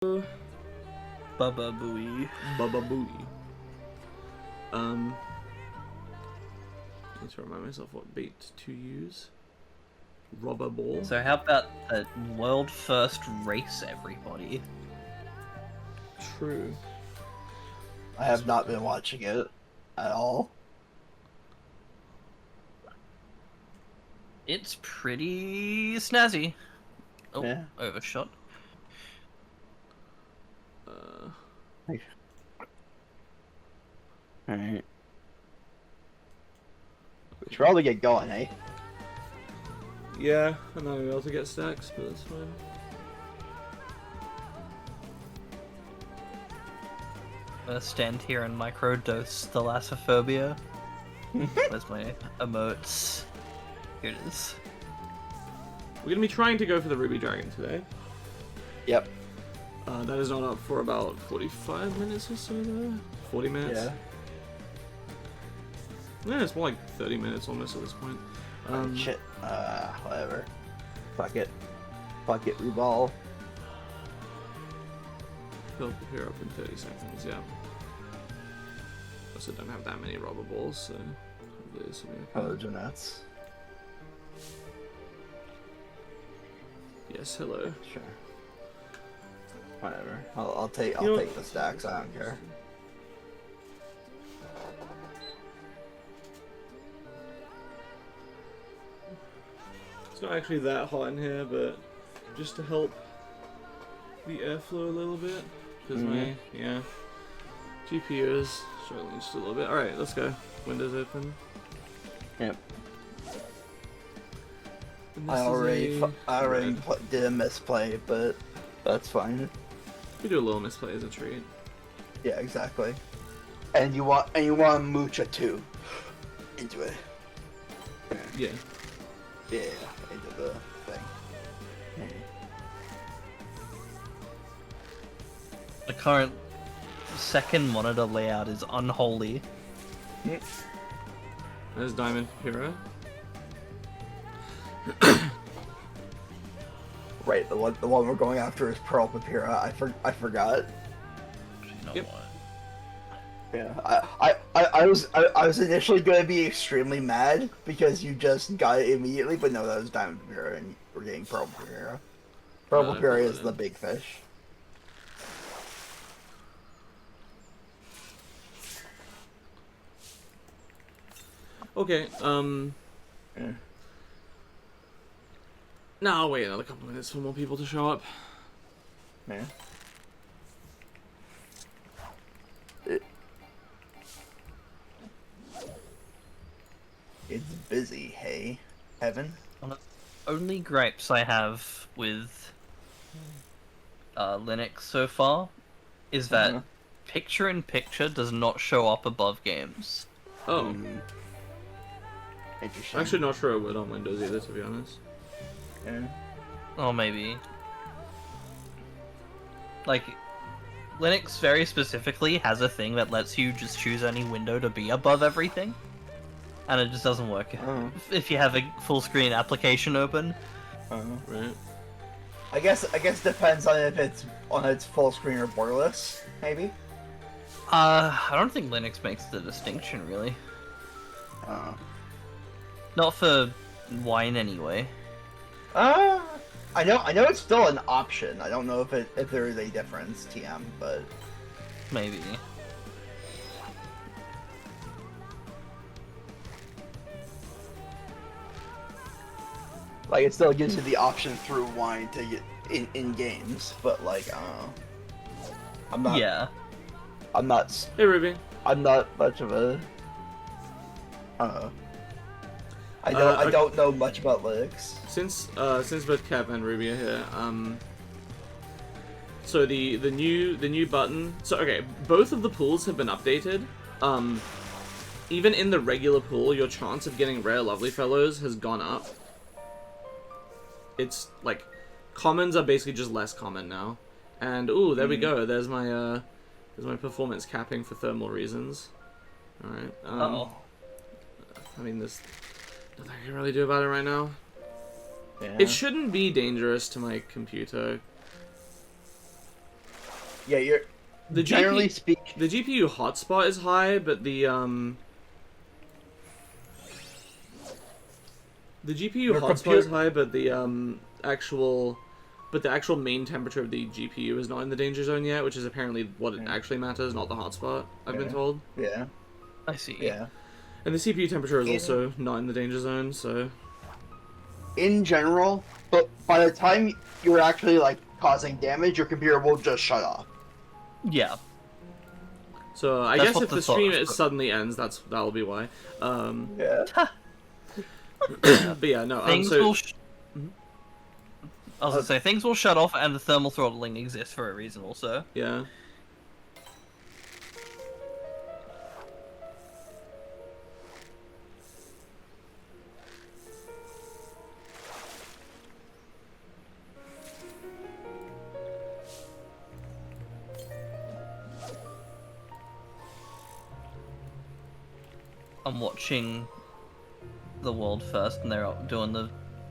Baba Booey. Baba Booey. Need to remind myself what bait to use. Rubber ball. So how about the world first race, everybody? True. I have not been watching it at all. It's pretty snazzy. Oh, Yeah. overshot. Alright. We should probably get going, eh? Yeah, I'm not gonna be able to get stacks, but that's fine. I'm gonna stand here and microdose thalassophobia. Where's my emotes? Here it is. We're gonna be trying to go for the Ruby Dragon today. Yep. That is not up for about 45 minutes or so though. 40 minutes. Yeah. Yeah, it's more like 30 minutes almost at this point. Shit. Whatever. Fuck it. Fuck it, Rubal. He'll appear up in 30 seconds, yeah. Also don't have that many rubber balls, so hopefully this will be okay. Oh, those are nuts. Yes, hello. Sure. Whatever. I'll take the stacks. I don't care. It's not actually that hot in here, but just to help the airflow a little bit, because my GPU is struggling just a little bit. All right, let's go. Windows open. Yep. And I this is already red. did a misplay, but that's fine. We do a little misplay as a treat. Yeah, exactly. And you want Mucha too into it. Yeah. Yeah, into the thing. The current second monitor layout is unholy. There's Diamond Hero. Right, the one we're going after is Pearl Papyrus. I forgot. You know Yep. what? Yeah, I was initially gonna be extremely mad because you just got it immediately, but no, that was Diamond Papyrus and we're getting Pearl Papyrus. Pearl I Papyrus is followed the it. big fish. Okay. Yeah. No, I'll wait another couple minutes for more people to show up. Yeah. It's busy, hey, Heaven. One of the only gripes I have with Linux so far is that picture-in-picture does not show up above games. Oh. Interesting. I'm actually not sure it would on Windows either, to be honest. Yeah. Or maybe. Like, Linux very specifically has a thing that lets you just choose any window to be above everything. And it just doesn't work if you have a full screen application open. Right. I guess depends on if it's on its full screen or borderless, maybe. I don't think Linux makes the distinction really. Not for Wine anyway. I know it's still an option. I don't know if there is a difference, TM, but Maybe. like it still gives you the option through Wine to get in games, but like I don't know. Hey, Ruby. I'm not much of a. I don't know much about Linux. Since both Kev and Ruby are here, so the new button. So okay, both of the pools have been updated. Even in the regular pool, your chance of getting rare Lovely Fellows has gone up. It's like commons are basically just less common now, and ooh, there we go. There's my performance capping for thermal reasons. All right. I mean, there's nothing I can really do about it right now. Yeah. It shouldn't be dangerous to my computer. Yeah, you're generally speak. The GPU hotspot is high, but the GPU Your hotspot is high, but the actual main temperature of the GPU is not in the danger zone yet, which is apparently what it actually matters, not the hotspot, I've been told. Yeah. I see. Yeah. And the CPU temperature is also not in the danger zone, so... In general, but by the time you're actually, like, causing damage, your computer will just shut off. Yeah. So I That's guess what if the the stream thought was. suddenly ends, that'll be why. Yeah. But yeah, no, Things so... will. I was gonna say things will shut off, and the thermal throttling exists for a reason, also. Yeah. I'm watching the world first, and they're doing the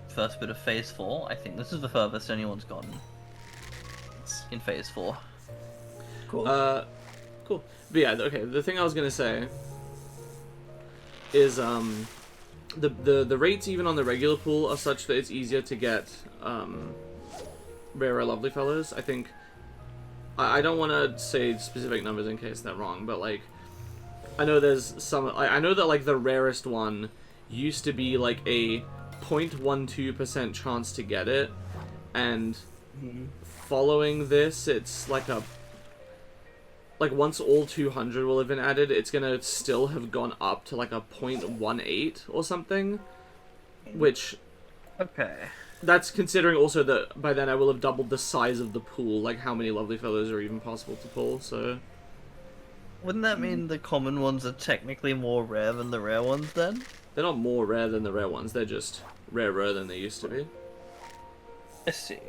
first bit of Phase 4. I think this is the furthest anyone's gotten in Phase 4. Cool. Cool. But yeah, okay, the thing I was gonna say is, the rates even on the regular pool are such that it's easier to get, rarer lovely fellows. I think, I don't want to say specific numbers in case they're wrong, but, like, I know there's some, I know that, like, the rarest one used to be, like, a 0.12% chance to get it, and following this, it's like a, like, once all 200 will have been added, it's gonna still have gone up to, like, a 0.18 or something, which... Okay. That's considering also that by then I will have doubled the size of the pool, like how many lovely fellows are even possible to pull, so... Wouldn't that mean the common ones are technically more rare than the rare ones, then? They're not more rare than the rare ones, they're just rarer than they used to be. I see.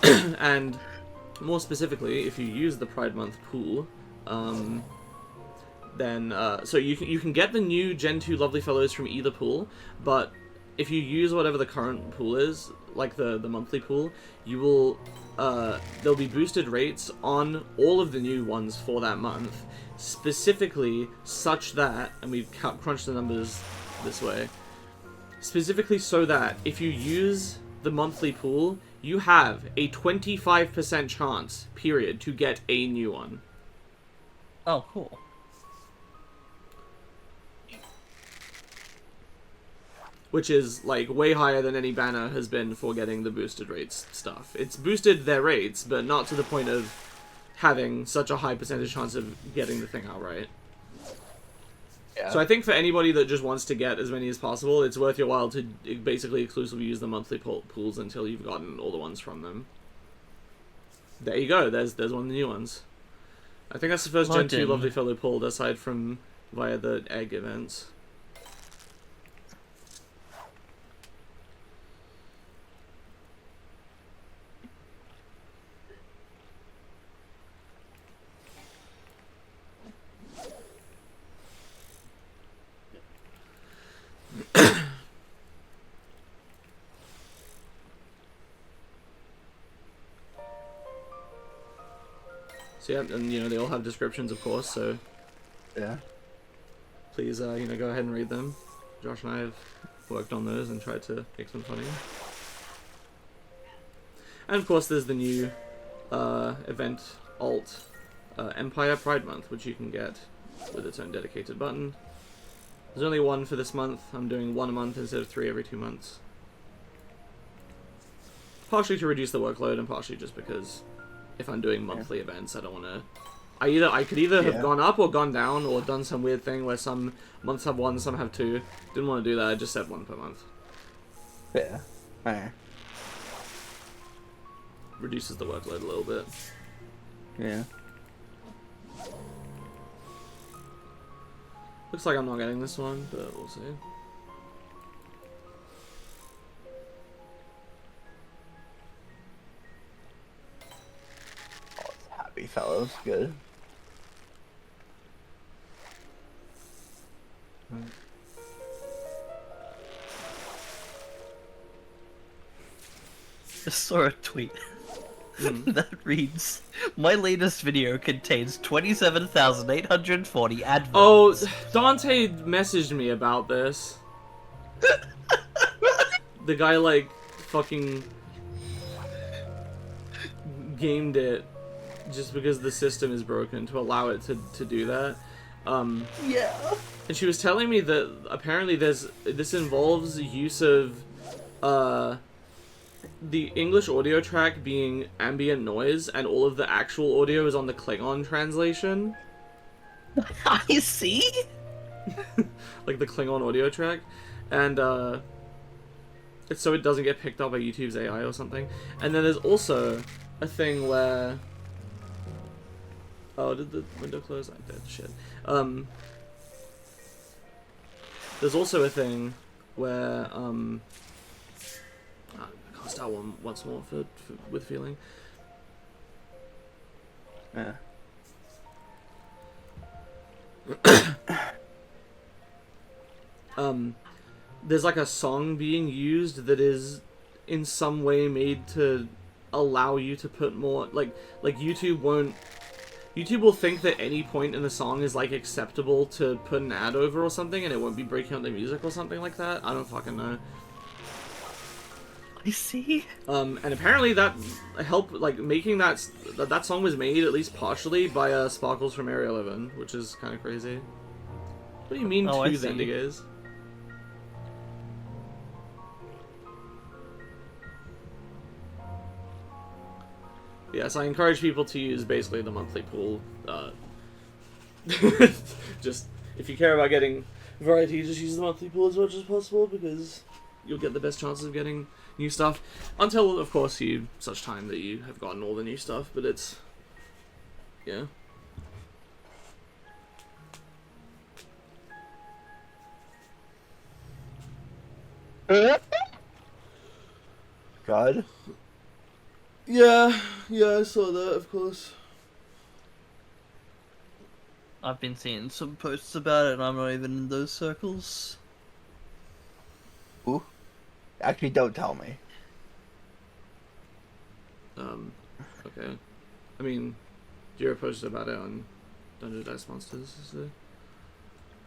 And more specifically, if you use the Pride Month pool, then, so you can get the new Gen 2 lovely fellows from either pool, but if you use whatever the current pool is, like the monthly pool, you will, there'll be boosted rates on all of the new ones for that month, specifically such that, and we've crunched the numbers this way, specifically so that if you use the monthly pool, you have a 25% chance, period, to get a new one. Oh, cool. Which is, like, way higher than any banner has been for getting the boosted rates stuff. It's boosted their rates, but not to the point of having such a high percentage chance of getting the thing outright. Yeah. So I think for anybody that just wants to get as many as possible, it's worth your while to basically exclusively use the monthly pools until you've gotten all the ones from them. There you go, there's one of the new ones. I think that's the first Gen 2 lovely fellow pulled, aside from via the egg events. So yeah, and you know, they all have descriptions, of course, so yeah, please, you know, go ahead and read them. Josh and I have worked on those and tried to make them funny. And of course there's the new event alt, Empire Pride Month, which you can get with its own dedicated button. There's only one for this month. I'm doing one a month instead of 3 every 2 months. Partially to reduce the workload, and partially just because if I'm doing monthly events, I don't want to... I could either have gone up or gone down, or done some weird thing where some months have 1, some have 2. Didn't want to do that, I just said 1 per month. Yeah. Alright. Reduces the workload a little bit. Yeah. Looks like I'm not getting this one, but we'll see. Happy fellows, good. Just saw a tweet. that reads, "My latest video contains 27,840 adverbs." Oh, Dante messaged me about this. The guy, like, fucking gamed it just because the system is broken to allow it to do that. Yeah. And she was telling me that apparently this involves use of the English audio track being ambient noise, and all of the actual audio is on the Klingon translation. I see. Like the Klingon audio track. And it's so it doesn't get picked up by YouTube's AI or something. And then there's also a thing where... Oh, did the window close? I did. Shit. There's also a thing where I can't start one once more with feeling. Yeah. There's like a song being used that is in some way made to allow you to put more like YouTube will think that any point in the song is like acceptable to put an ad over or something, and it won't be breaking up the music or something like that. I don't fucking know. I see. And apparently that helped, like, making that song was made at least partially by Sparkles from Area 11, which is kind of crazy. What do you mean I two see. Zendigers? Yes, I encourage people to use basically the monthly pool. Just, if you care about getting variety, just use the monthly pool as much as possible, because you'll get the best chances of getting new stuff. Until, of course, such time that you have gotten all the new stuff, but it's... Yeah. God. Yeah, I saw that, of course. I've been seeing some posts about it, and I'm not even in those circles. Ooh. Actually, don't tell me. Okay. I mean, Jira posted about it on Dungeon Dice Monsters. So.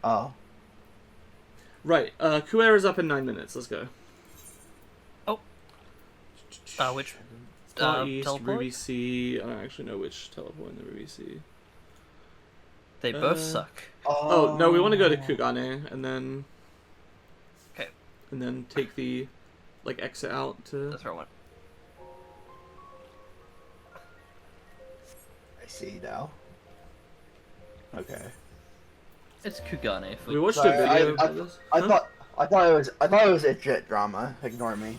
Oh. Right, Kuera's up in 9 minutes, let's go. Oh. Which? Far East, teleport? Ruby C. I don't actually know which teleport in the Ruby C. They both suck. Oh, no, we want to go to Kugane, and then... Okay. And then take the, like, exit out to... That's where I went. I see now. Okay. It's Kugane. We watched Sorry, a video of this. I Huh? thought it was a jet drama. Ignore me.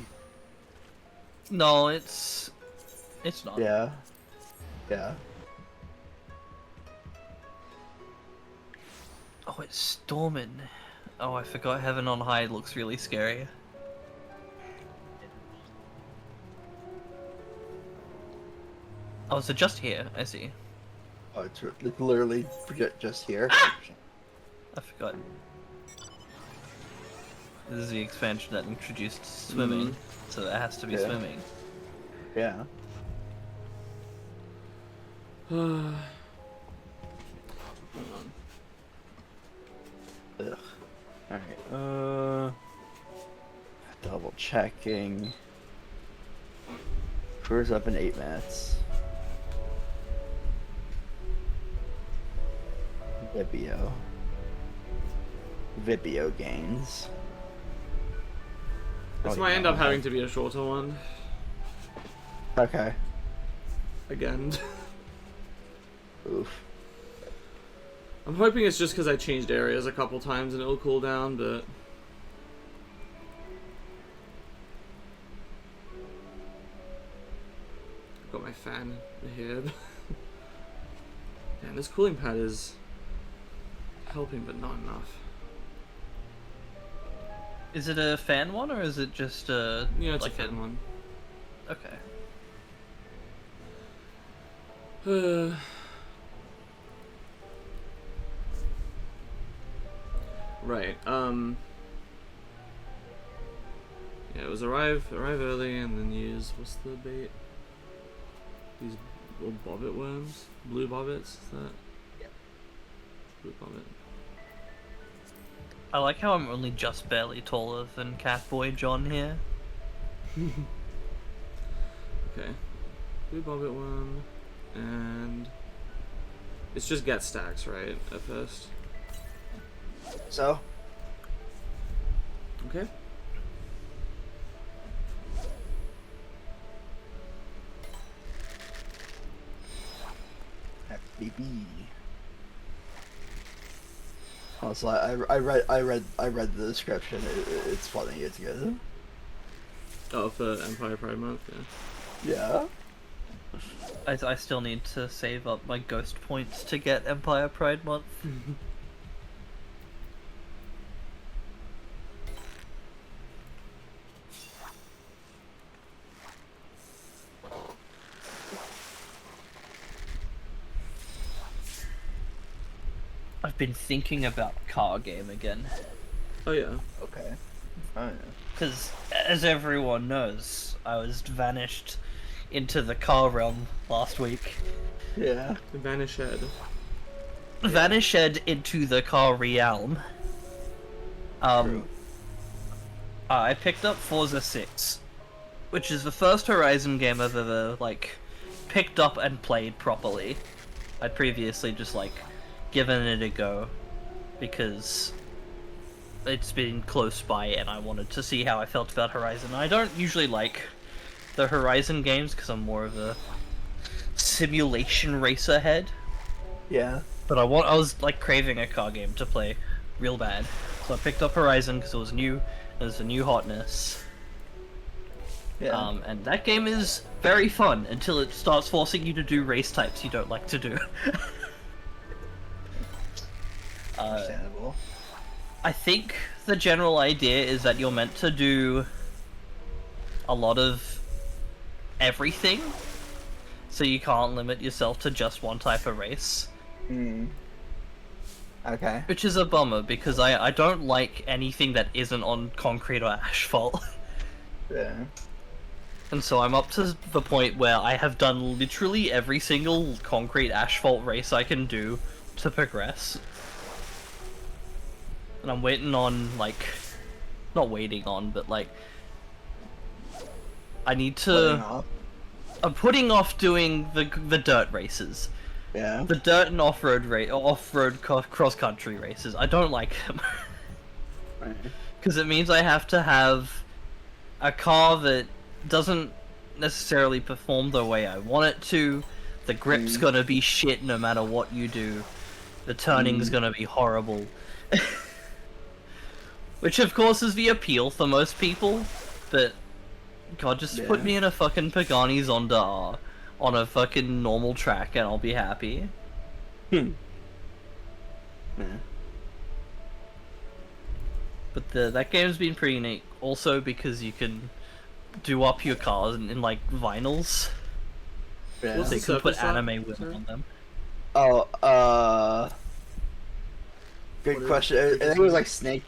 No, it's not. Yeah. Yeah. Oh, it's storming. Oh, I forgot Heaven on High looks really scary. Oh, is it just here? I see. Oh, it's literally just here. I forgot. This is the expansion that introduced swimming, so there has to be swimming. Yeah. Hold on. Ugh. Alright, double checking. Crew's up in 8 minutes. Vibio gains. This Oh, might yeah, end up okay. having to be a shorter one. Okay. Again. Oof. I'm hoping it's just because I changed areas a couple times and it'll cool down, but... I've got my fan here. Man, this cooling pad is helping, but not enough. Is it a fan one, or is it just a... Yeah, it's like a fan one. Okay. Right, yeah, it was arrive early and then use, what's the bait? These little bobbit worms? Blue bobbits, is that? Yeah. Blue bobbit. I like how I'm only just barely taller than Catboy John here. Okay. Blue bobbit worm. And... It's just get stacks, right? At first. So, Okay. FBB. Also, I read the description. It's funny. It's good. Oh, for Empire Pride Month, yeah. Yeah. I still need to save up my ghost points to get Empire Pride Month. I've been thinking about car game again. Oh, yeah. Okay. Oh yeah. Because, as everyone knows, I was vanished into the car realm last week. Yeah. Vanished. Vanished into the car realm. True. I picked up Forza 6, which is the first Horizon game I've ever, like, picked up and played properly. I'd previously just, like, given it a go, because it's been close by and I wanted to see how I felt about Horizon. I don't usually like the Horizon games because I'm more of a simulation racer head, Yeah. but I was like craving a car game to play real bad, so I picked up Horizon because it was new. There's a new hotness. Yeah. And that game is very fun until it starts forcing you to do race types you don't like to do. Understandable. I think the general idea is that you're meant to do a lot of everything, so you can't limit yourself to just one type of race. Hmm. Okay. Which is a bummer, because I don't like anything that isn't on concrete or asphalt. Yeah. And so I'm up to the point where I have done literally every single concrete asphalt race I can do to progress. And I'm waiting on, like... Not waiting on, but like... I need to... I'm putting off doing the dirt races. Yeah. The dirt and off-road cross-country races. I don't like them. Right. Because it means I have to have a car that doesn't necessarily perform the way I want it to. The grip's gonna be shit no matter what you do. The turning's gonna be horrible. Which of course is the appeal for most people, but God, just put me in a fucking Pagani Zonda R on a fucking normal track and I'll be happy. Yeah. But that game's been pretty neat, also because you can do up your cars in like vinyls. Yeah. What's So the you can put surface on? anime women Sorry? on them. Oh, good What is- question. I think it was like Snake.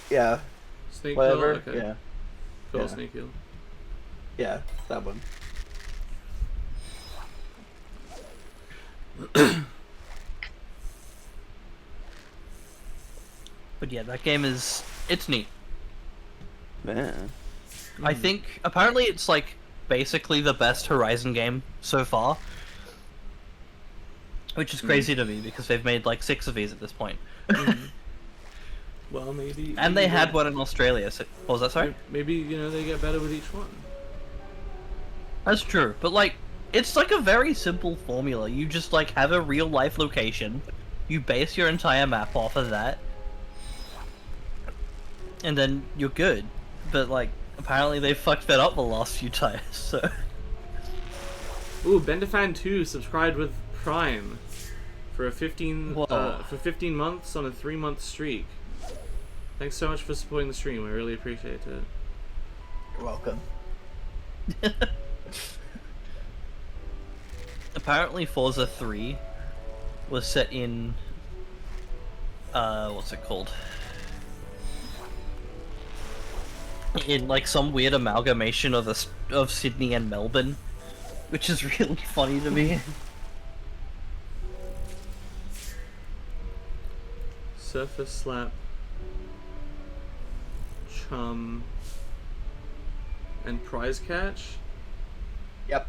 Yeah. Snake Whatever. Hill? Okay. Yeah. Cool, Yeah. Snake Hill. Yeah. That one. But yeah, that game it's neat. Man. I think apparently it's like basically the best Horizon game so far. Which is crazy to me because they've made like 6 of these at this point. Well, maybe. And maybe they had one in Australia, so what was that, sorry? Maybe, you know, they get better with each one. That's true, but like, it's like a very simple formula. You just like have a real life location, you base your entire map off of that, and then you're good. But like, apparently they fucked that up the last few times, so... Ooh, Bendafan 2 subscribed with Prime for 15 months on a 3-month streak. Thanks so much for supporting the stream. I really appreciate it. You're welcome. Apparently Forza 3 was set in... what's it called? In like some weird amalgamation of Sydney and Melbourne. which is really funny to me. Surface slap, chum, and prize catch. Yep.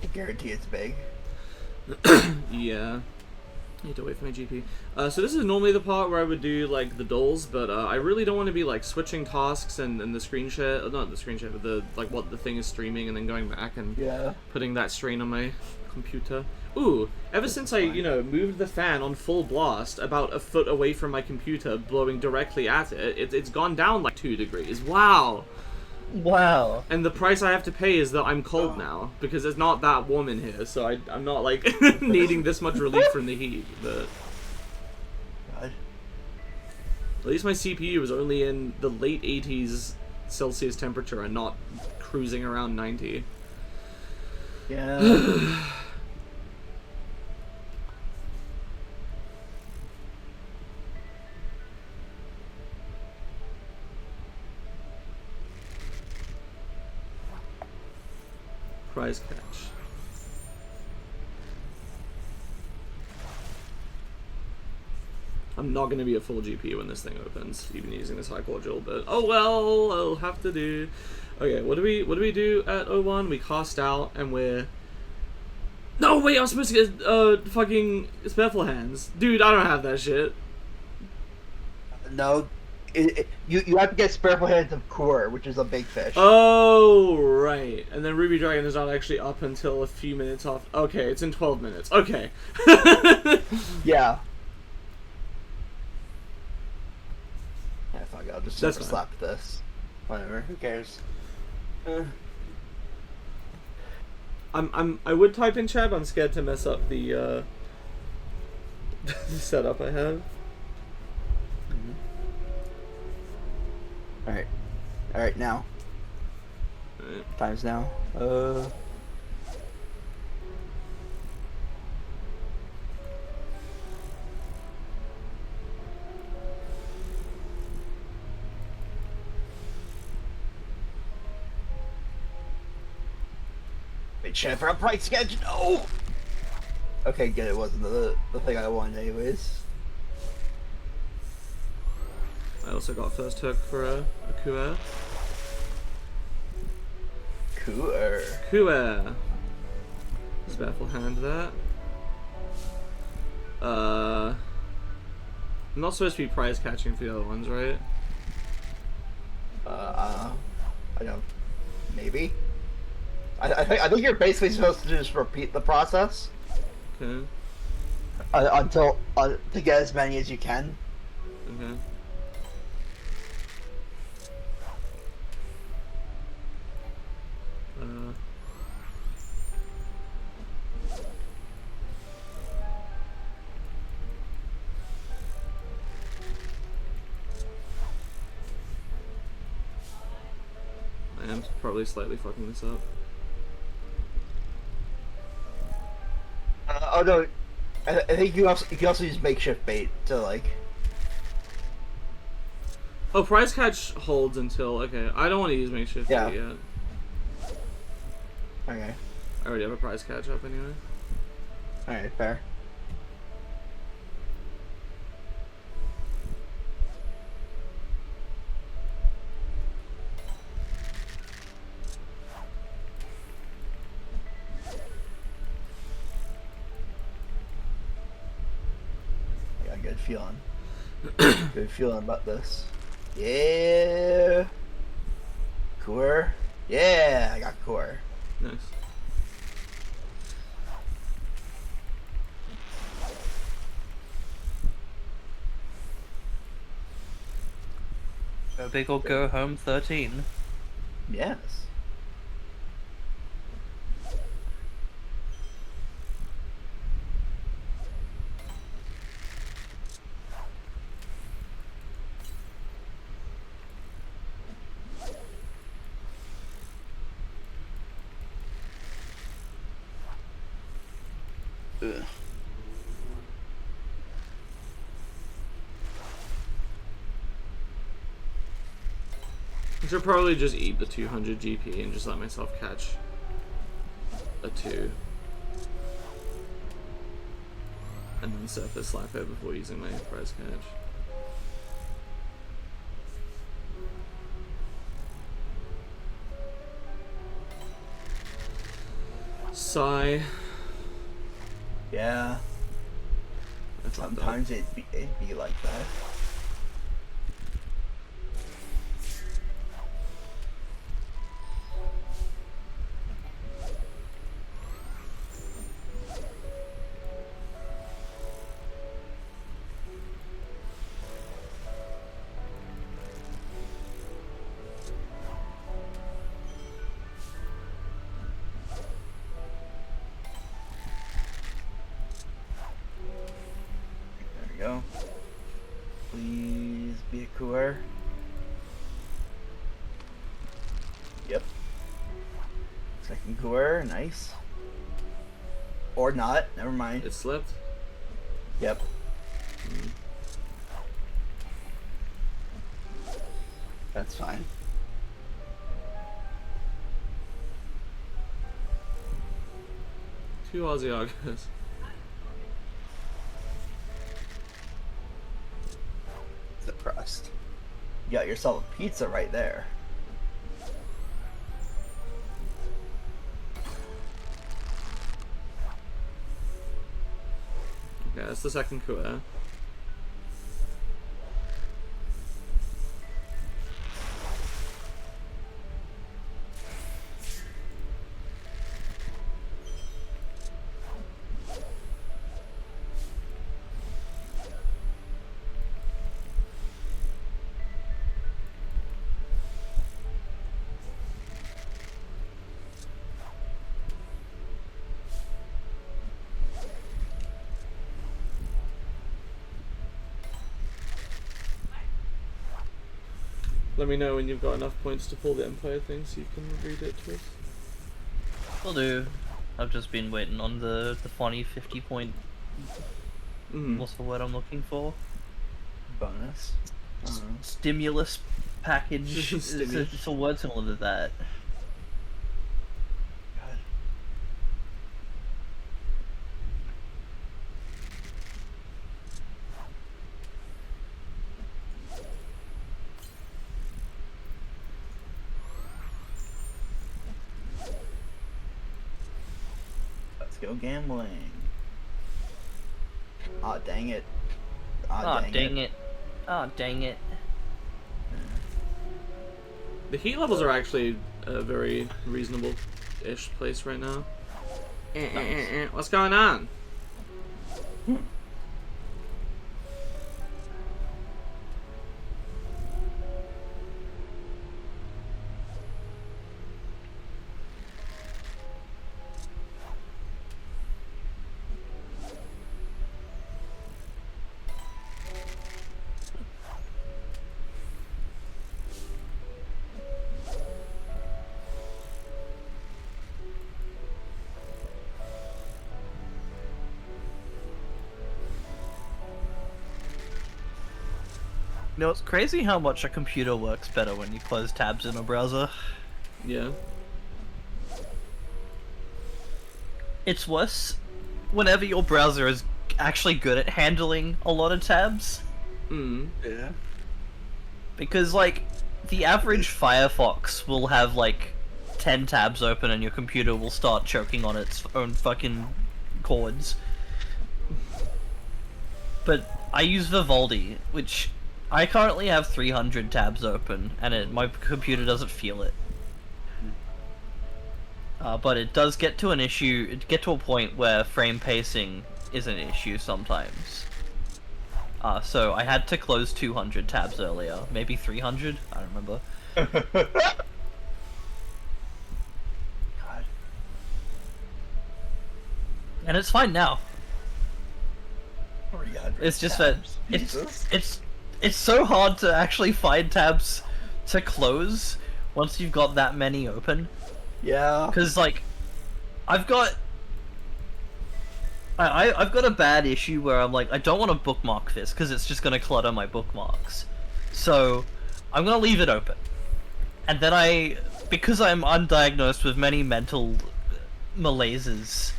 I guarantee it's big. Yeah. I need to wait for my GP. So this is normally the part where I would do like the dolls, but I really don't want to be like switching tasks and the screen share, not the screen share, but the like what the thing is streaming and then going back and putting that strain on my computer. Ooh, ever since I, moved the fan on full blast about a foot away from my computer, blowing directly at it, it's gone down like 2 degrees. Wow. Wow. And the price I have to pay is that I'm cold now, because it's not that warm in here, so I'm not, like, needing this much relief from the heat, but... God. At least my CPU is only in the late 80s Celsius temperature and not cruising around 90. Yeah. Prize catch. I'm not going to be a full GP when this thing opens, even using this high cordial, but oh well, I'll have to do. Okay, what do we do at 01? We cast out and we're... No, wait, I'm supposed to get fucking Spellful Hands. Dude, I don't have that shit. No, you have to get Spareful Hands of Core, which is a big fish. Oh, right. And then Ruby Dragon is not actually up until a few minutes off. Okay, it's in 12 minutes. Okay. Yeah. Yeah, fuck it, I'll just That's super fine. slap this. Whatever, who cares? I would type in chat, but I'm scared to mess up the the setup I have. Alright, now. Alright. Time's now. Wait, shit, for a price sketch? No! Okay, good, it wasn't the thing I wanted anyways. I also got first hook for a Kuer. Cooler. Kuer. Spellful Hand that. I'm not supposed to be prize catching for the other ones, right? I don't. Maybe. I think you're basically supposed to just repeat the process Okay. until to get as many as you can. Okay. I am probably slightly fucking this up. Oh no, I think you can also use makeshift bait to like. Oh, prize catch holds until... Okay, I don't want to use makeshift Yeah. yet. Okay. I already have a prize catch up anyway. Alright, fair. I got a good feeling. Good feeling about this. Yeah. Core. Yeah, I got core. Nice. Go big or go home 13. Yes. Ugh. I should probably just eat the 200 GP and just let myself catch a 2. And then surface Slapper before using my prize catch. Sigh. Yeah. Sometimes it'd be like that. Go. Please be a cooler. Yep. Second cooler, nice. Or not, never mind. It slipped? Yep. That's fine. Two Aussie Augers. The crust. You got yourself a pizza right there. Okay, that's the second cooler. Let me know when you've got enough points to pull the Empire thing so you can read it to us. Will do. I've just been waiting on the funny 50 point. What's the word I'm looking for? Bonus. Stimulus package. Stimulus. It's a word similar to that. God. Let's go gambling. Aw, dang it. Aw, dang it. Aw, dang it. The heat levels are actually a very reasonable-ish place right now. What's going on? You know, it's crazy how much a computer works better when you close tabs in a browser. Yeah. It's worse whenever your browser is actually good at handling a lot of tabs. Yeah. Because, like, the average Firefox will have, like, 10 tabs open and your computer will start choking on its own fucking cords. But I use Vivaldi, which I currently have 300 tabs open, and my computer doesn't feel it. But it does get to a point where frame pacing is an issue sometimes. So I had to close 200 tabs earlier, maybe 300, I don't remember. God. And it's fine now. 300 It's just tabs. that Jesus. it's so hard to actually find tabs to close once you've got that many open. Yeah. Because, like, I've got a bad issue where I'm like, I don't want to bookmark this because it's just gonna clutter my bookmarks. So I'm gonna leave it open. And then because I'm undiagnosed with many mental malaises,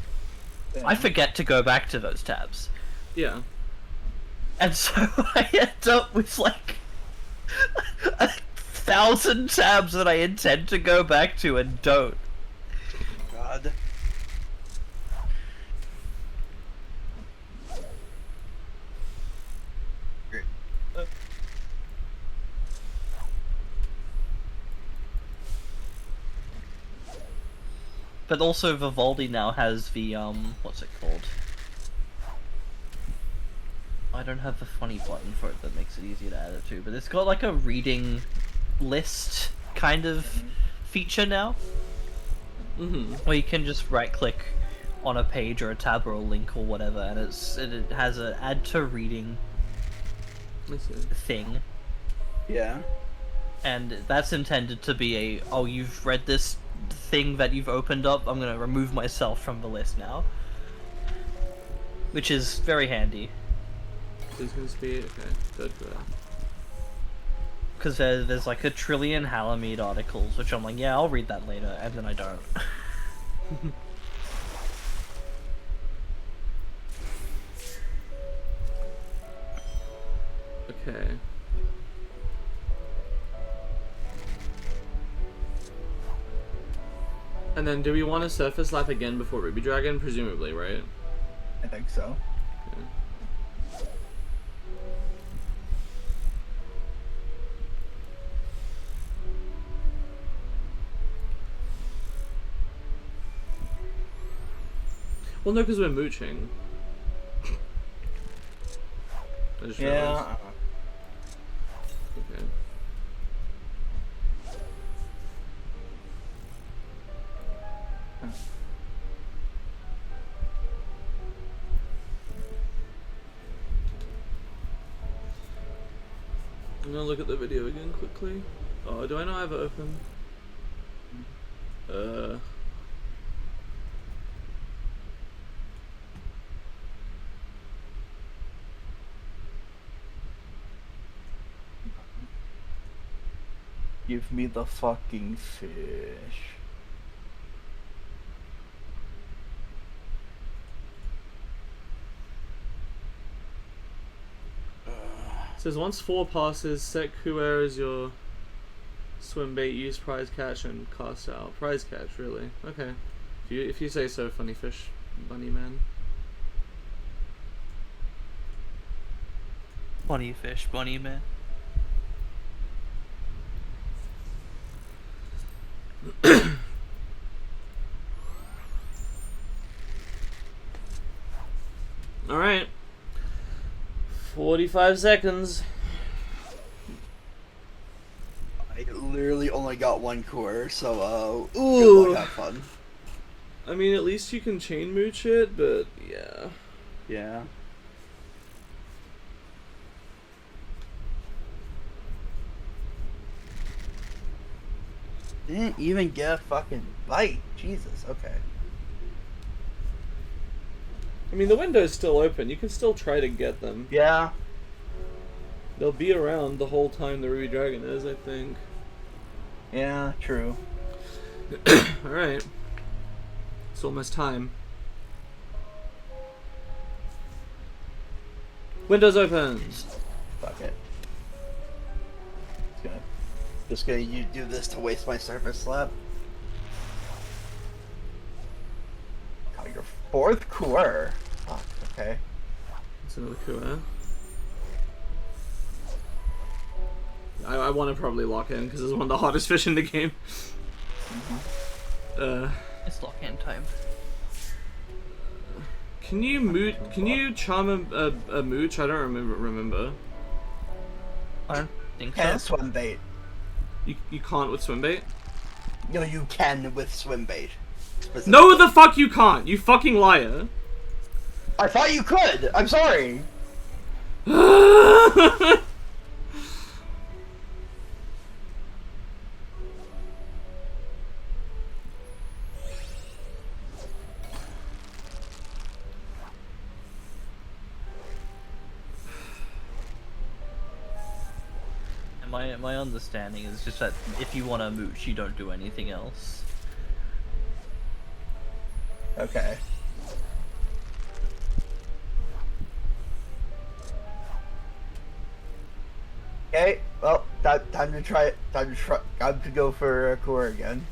I forget to go back to those tabs. Yeah. And so I end up with like 1,000 tabs that I intend to go back to and don't. God. But also Vivaldi now has the what's it called? I don't have the funny button for it that makes it easier to add it to, but it's got like a reading list kind of feature now. Mm-hmm. Where you can just right click on a page or a tab or a link or whatever, and it has an add to reading thing. Yeah. And that's intended to be a, oh, you've read this thing that you've opened up, I'm gonna remove myself from the list now. Which is very handy. Who's gonna speed? Okay, good for that. Because there's like a trillion Halamede articles, which I'm like, yeah, I'll read that later, and then I don't. Okay. And then, do we want to surface lap again before Ruby Dragon? Presumably, right? I think so. Okay. Well, no, because we're mooching. I just realized. Okay. I'm gonna look at the video again quickly. Oh, do I not have it open? Give me the fucking fish. It says once 4 passes, set Kuer as your swim bait, use prize catch and cast out. Prize catch, really? Okay. If you say so, funny fish, bunny man. Funny fish, bunny man. Alright. 45 seconds. I literally only got one core, so Ooh. good luck, have fun. I mean, at least you can chain mooch it, but yeah. Yeah. Didn't even get a fucking bite. Jesus, okay. I mean, the window's still open. You can still try to get them. Yeah. They'll be around the whole time the Ruby Dragon is, I think. Yeah, true. Alright. It's almost time. Windows open! Fuck it. Just gonna do this to waste my surface slab. Got your 4th core. Fuck, okay. That's another Kua. I want to probably lock in because it's one of the hottest fish in the game. It's lock in time. Can you moot? Can you charm a mooch? I don't remember. I don't think Can't so. swim bait. You can't with swim bait? No, you can with swim bait. No, the fuck you can't! You fucking liar! I thought you could! I'm sorry! My understanding is just that if you want to mooch, you don't do anything else. Okay. Okay, well, time to try it. Time to go for core again.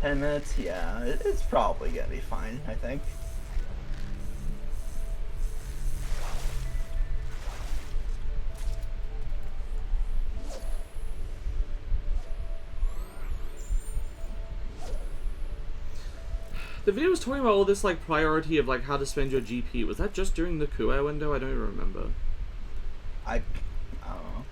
$10, yeah, it's probably gonna be fine, I think. The video was talking about all this like priority of like how to spend your GP. Was that just during the Kuei window? I don't even remember. I don't know.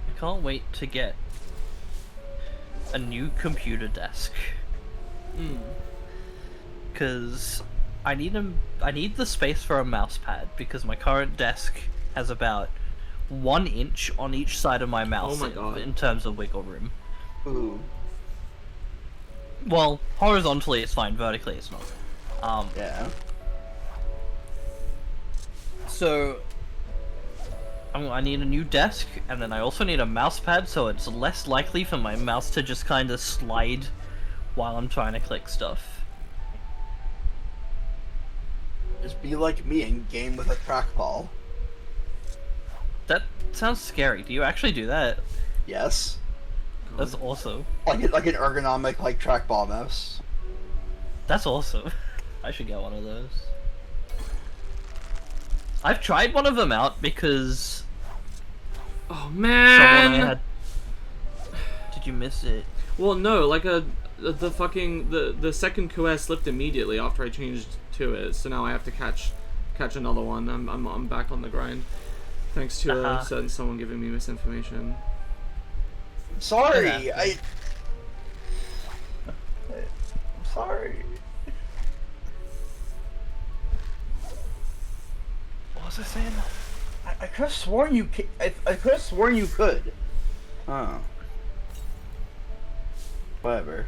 I can't wait to get a new computer desk. Because I need the space for a mouse pad, because my current desk has about 1 inch on each side of my mouse in terms of wiggle room. Ooh. Well, horizontally it's fine, vertically it's not. Yeah. So I need a new desk, and then I also need a mouse pad, so it's less likely for my mouse to just kind of slide while I'm trying to click stuff. Just be like me and game with a trackball. That sounds scary. Do you actually do that? Yes. That's awesome. Like an ergonomic like trackball mouse. That's awesome. I should get one of those. I've tried one of them out because Oh man! someone I had... Did you miss it? Well, no, like the fucking the second Kuei slipped immediately after I changed to it, so now I have to catch another one. I'm back on the grind, thanks to a certain someone giving me misinformation. Sorry, I'm sorry. What was I saying? I could have sworn you. I could have sworn you could. Oh. Whatever.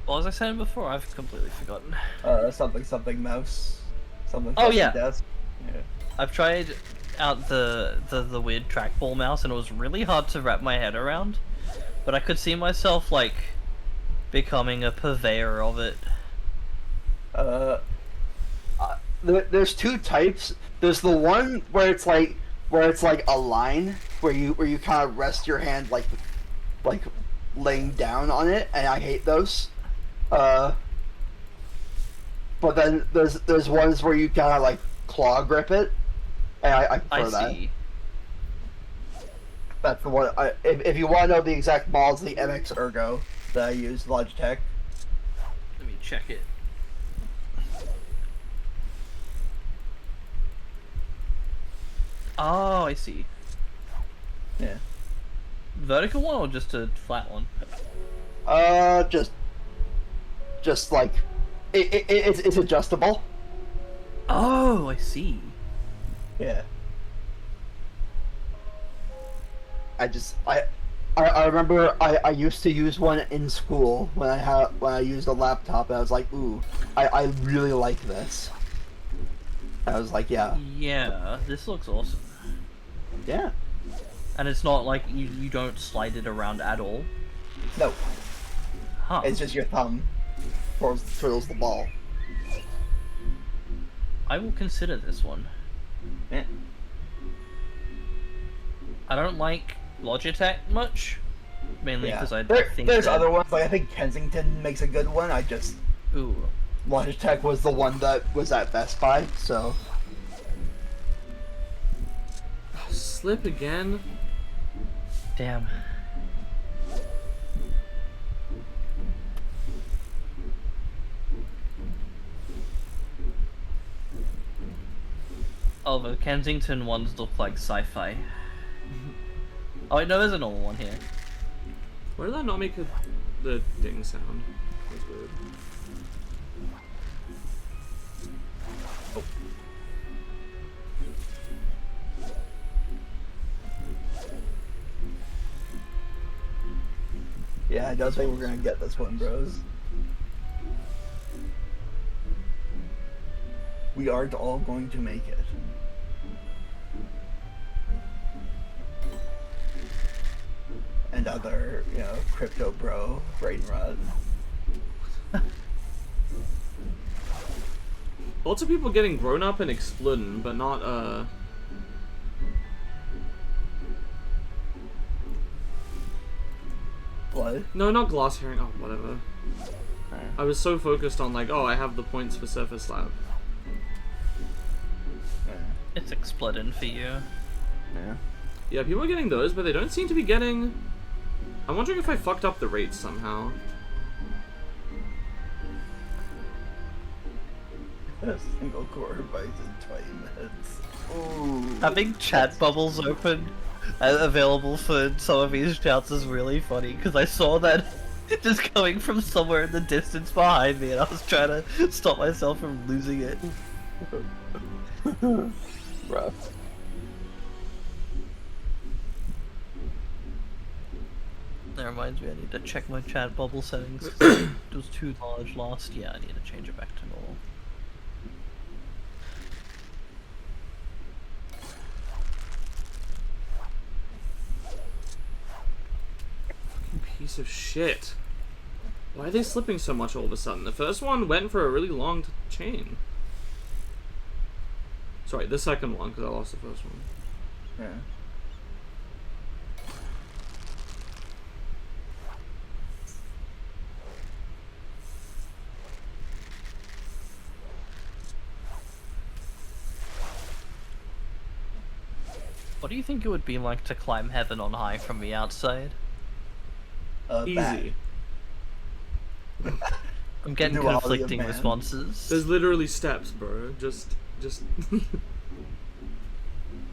What was I saying before? I've completely forgotten. Something mouse. Something. Oh, yeah. Desk. Yeah. I've tried out the weird trackball mouse, and it was really hard to wrap my head around. But I could see myself like becoming a purveyor of it. There's two types. There's the one where it's like a line where you kind of rest your hand like laying down on it, and I hate those. But then there's ones where you kind of like claw grip it, and I prefer that. See. That's the one. If you want to know the exact models, the MX Ergo that I use, Logitech. Let me check it. Oh, I see. Yeah. Vertical one or just a flat one? Just like it's adjustable. Oh, I see. Yeah. I remember I used to use one in school when I used a laptop, and I was like, ooh, I really like this. I was like, yeah. Yeah, this looks awesome. Yeah. And it's not like you don't slide it around at all. No. Huh. It's just your thumb twirls the ball. I will consider this one. Yeah. I don't like Logitech much, mainly because I think there's that... other ones. Like I think Kensington makes a good one. Ooh. Logitech was the one that was at Best Buy, so. Slip again? Damn. Oh, the Kensington ones look like sci-fi. Oh wait, no, there's a normal one here. Why did that not make the ding sound? That's weird. Oh. Yeah, I don't think we're gonna get this one, bros. We aren't all going to make it. And other, crypto bro brain rot. Lots of people getting grown up and exploding, but not, What? No, not glass herring. Oh, whatever. I was so focused on, like, oh, I have the points for Surface Lab. It's exploding for you. Yeah. Yeah, people are getting those, but they don't seem to be getting... I'm wondering if I fucked up the rates somehow. A single core buys in 20 minutes. Ooh. Having chat bubbles open available for some of these shouts is really funny, because I saw that just coming from somewhere in the distance behind me, and I was trying to stop myself from losing it. Rough. That reminds me, I need to check my chat bubble settings. It was too large last. Yeah, I need to change it back to normal. Piece of shit. Why are they slipping so much all of a sudden? The first one went for a really long chain. Sorry, the second one, because I lost the first one. Yeah. What do you think it would be like to climb heaven on high from the outside? Easy. I'm getting Duality of conflicting man. responses. There's literally steps, bro. Just...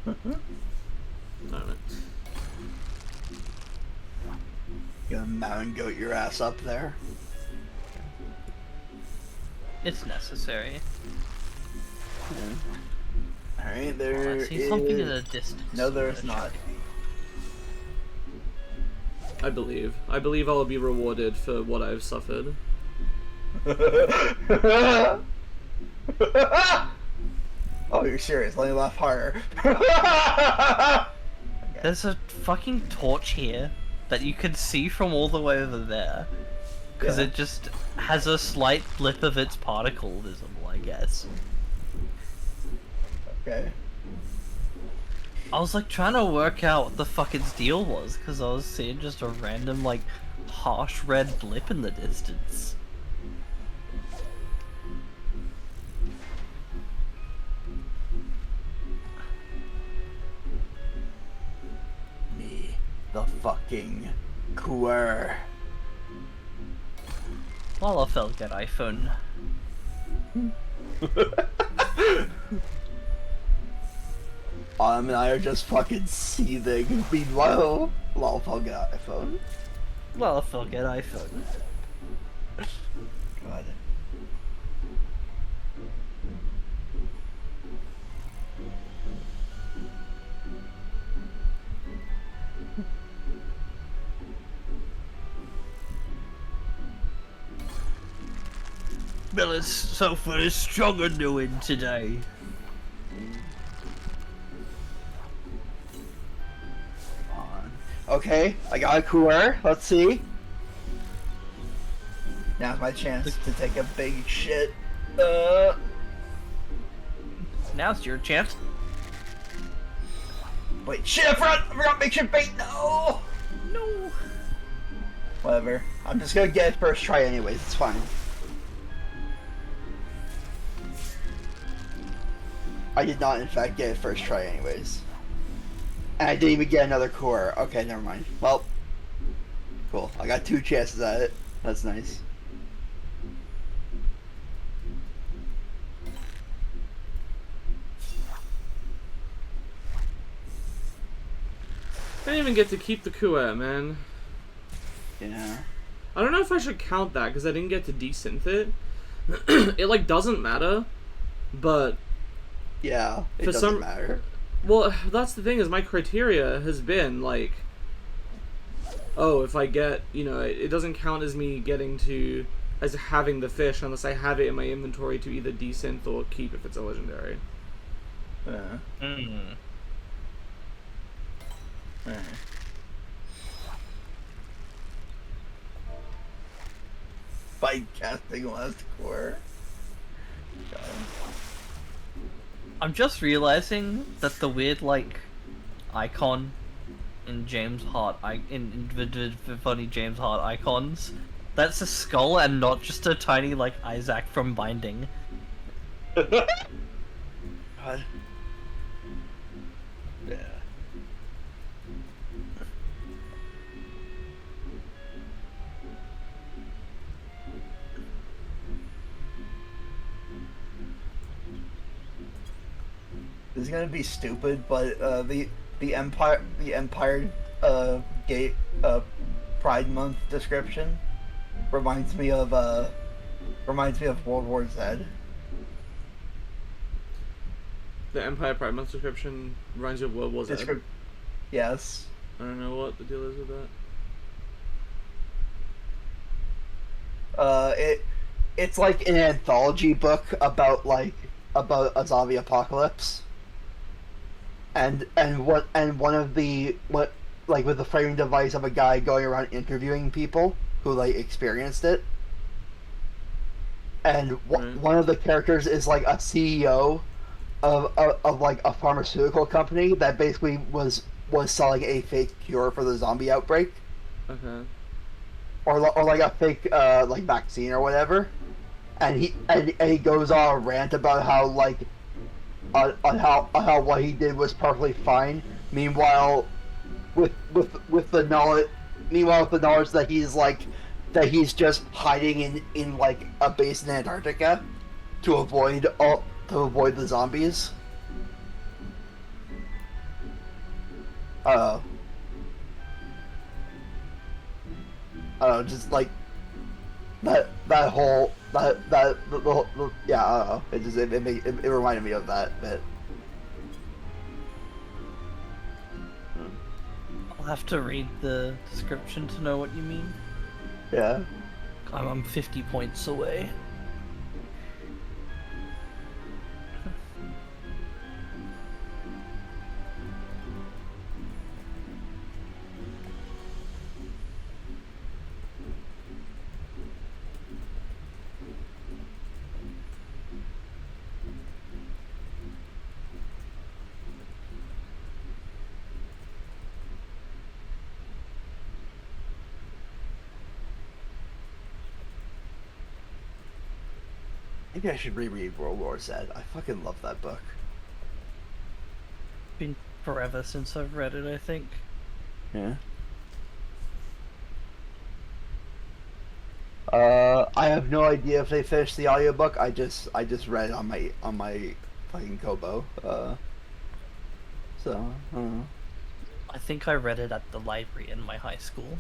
Alright. You gonna mountain goat your ass up there? It's necessary. Alright, Oh, there I see something in is... the distance. No, there's not. I believe. I believe I'll be rewarded for what I've suffered. Oh, you're serious? Let me laugh harder. There's a fucking torch here that you can see from all the way over there. Because Yeah. it just has a slight blip of its particle visible, I guess. Okay. I was like trying to work out what the fuck its deal was, because I was seeing just a random, like, harsh red blip in the distance. Me, the fucking coer. Well, I felt get iPhone. And I are just fucking seething. Meanwhile, Lolfo got iPhone. Well, I felt get iPhone. God. Miller's sofa is stronger doing today. Okay, I got a cooler. Let's see. Now's my chance to take a big shit. Now's your chance. Wait, shit, I forgot make sure bait, no! No. Whatever. I'm just gonna get it first try anyways, it's fine. I did not, in fact, get it first try anyways. And I didn't even get another core. Okay, never mind. Well, cool. I got 2 chances at it. That's nice. I didn't even get to keep the Kuat, man. Yeah. I don't know if I should count that, because I didn't get to desynth it. It, like, doesn't matter, but... Yeah, it For doesn't some- matter. Well, that's the thing, is my criteria has been, like... Oh, if I get, you know, it doesn't count as me getting to... as having the fish, unless I have it in my inventory to either desynth or keep if it's a legendary. Yeah. Mm. By casting last core. God. I'm just realizing that the weird, like, icon in James Hart, in funny James Hart icons, that's a skull and not just a tiny, like, Isaac from Binding. God. Yeah. This is gonna be stupid, but the Empire Gate Pride Month description reminds me of World War Z. The Empire Pride Month description reminds you of World War Z. Yes. I don't know what the deal is with that. It's like an anthology book about a zombie apocalypse. And one of the with the framing device of a guy going around interviewing people who like experienced it. And one of the characters is like a CEO of like a pharmaceutical company that basically was selling a fake cure for the zombie outbreak. Okay. Or like a fake like vaccine or whatever. And he goes on a rant about how like on how what he did was perfectly fine. Meanwhile, with the knowledge that he's just hiding in like a base in Antarctica to avoid the zombies. Just like that whole yeah, I don't know. It reminded me of that bit. I'll have to read the description to know what you mean. Yeah. I'm 50 points away. Maybe I should reread World War Z. I fucking love that book. Been forever since I've read it, I think. Yeah. I have no idea if they finished the audiobook. I just read it on my fucking Kobo. So I don't know. I think I read it at the library in my high school.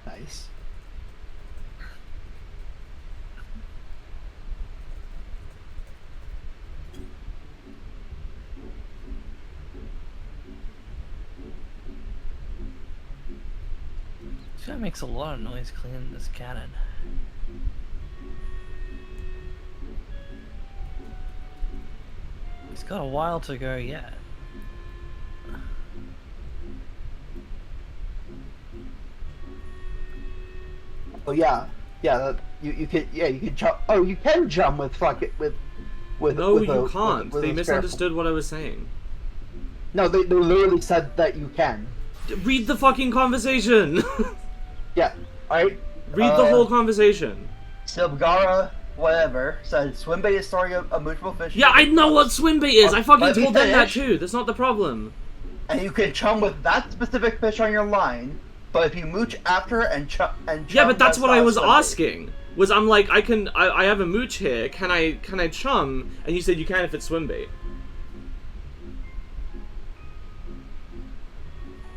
Nice. This guy makes a lot of noise cleaning this cannon. He's got a while to go yet. Oh yeah, you can jump. Oh, you can jump with No, with you a, can't. with They a misunderstood what I was saying. No, they literally said that you can. Read the fucking conversation! Yeah, alright? Read the whole conversation. Silbgara, whatever, said swim bait is storing a moochable fish. Yeah, I know what swim bait is! I fucking Let me told them that finish. too! That's not the problem. And you can chum with that specific fish on your line, but if you mooch after and chum Yeah, but that's what I was swim bait. asking. Was I'm like, I have a mooch here, can I chum? And you said you can if it's swim bait.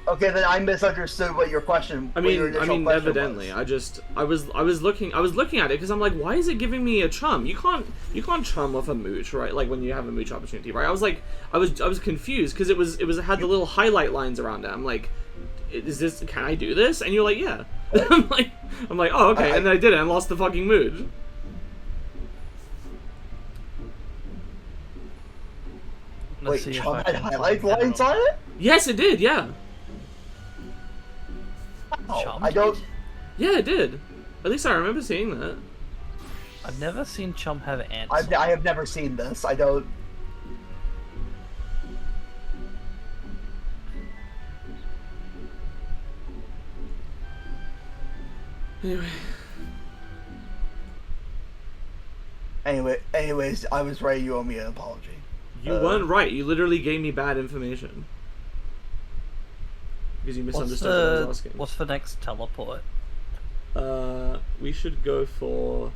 Okay, then I misunderstood what your question. I what your mean, initial question evidently. was. I was looking at it because I'm like, why is it giving me a chum? You can't chum with a mooch, right? Like when you have a mooch opportunity, right? I was confused because it had the little highlight lines around it. I'm like, can I do this? And you're like, yeah. I'm like, oh okay, and then I did it and lost the fucking mooch. Wait, chum had highlight lines on it? Yes, it did. Yeah. Oh, I don't. Yeah, it did. At least I remember seeing that. I've never seen Chum have ants. I have never seen this. I don't. Anyways, I was right. You owe me an apology. You weren't right. You literally gave me bad information. Because you misunderstood what I was asking. What's the next teleport? We should go for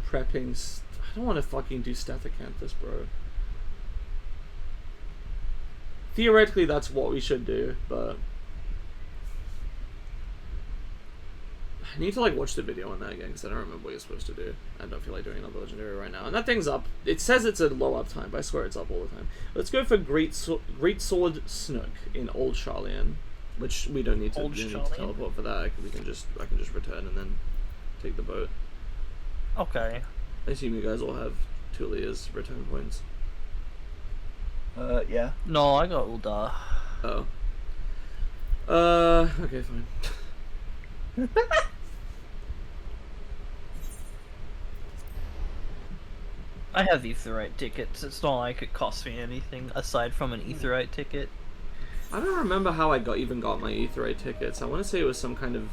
prepping. I don't want to fucking do Stethacanthes, bro. Theoretically, that's what we should do, but I need to like watch the video on that again because I don't remember what you're supposed to do. I don't feel like doing another legendary right now. And that thing's up. It says it's a low up time, but I swear it's up all the time. Let's go for Great Sword Snook in Old Charlian, which we don't need to, teleport for that. I can just return and then take the boat. Okay. I assume you guys all have Tulia's return points. Yeah. No, I got Uldar. Oh. Okay, fine. I have Aetherite tickets. It's not like it costs me anything aside from an Aetherite ticket. I don't remember how I even got my Aetherite tickets. I want to say it was some kind of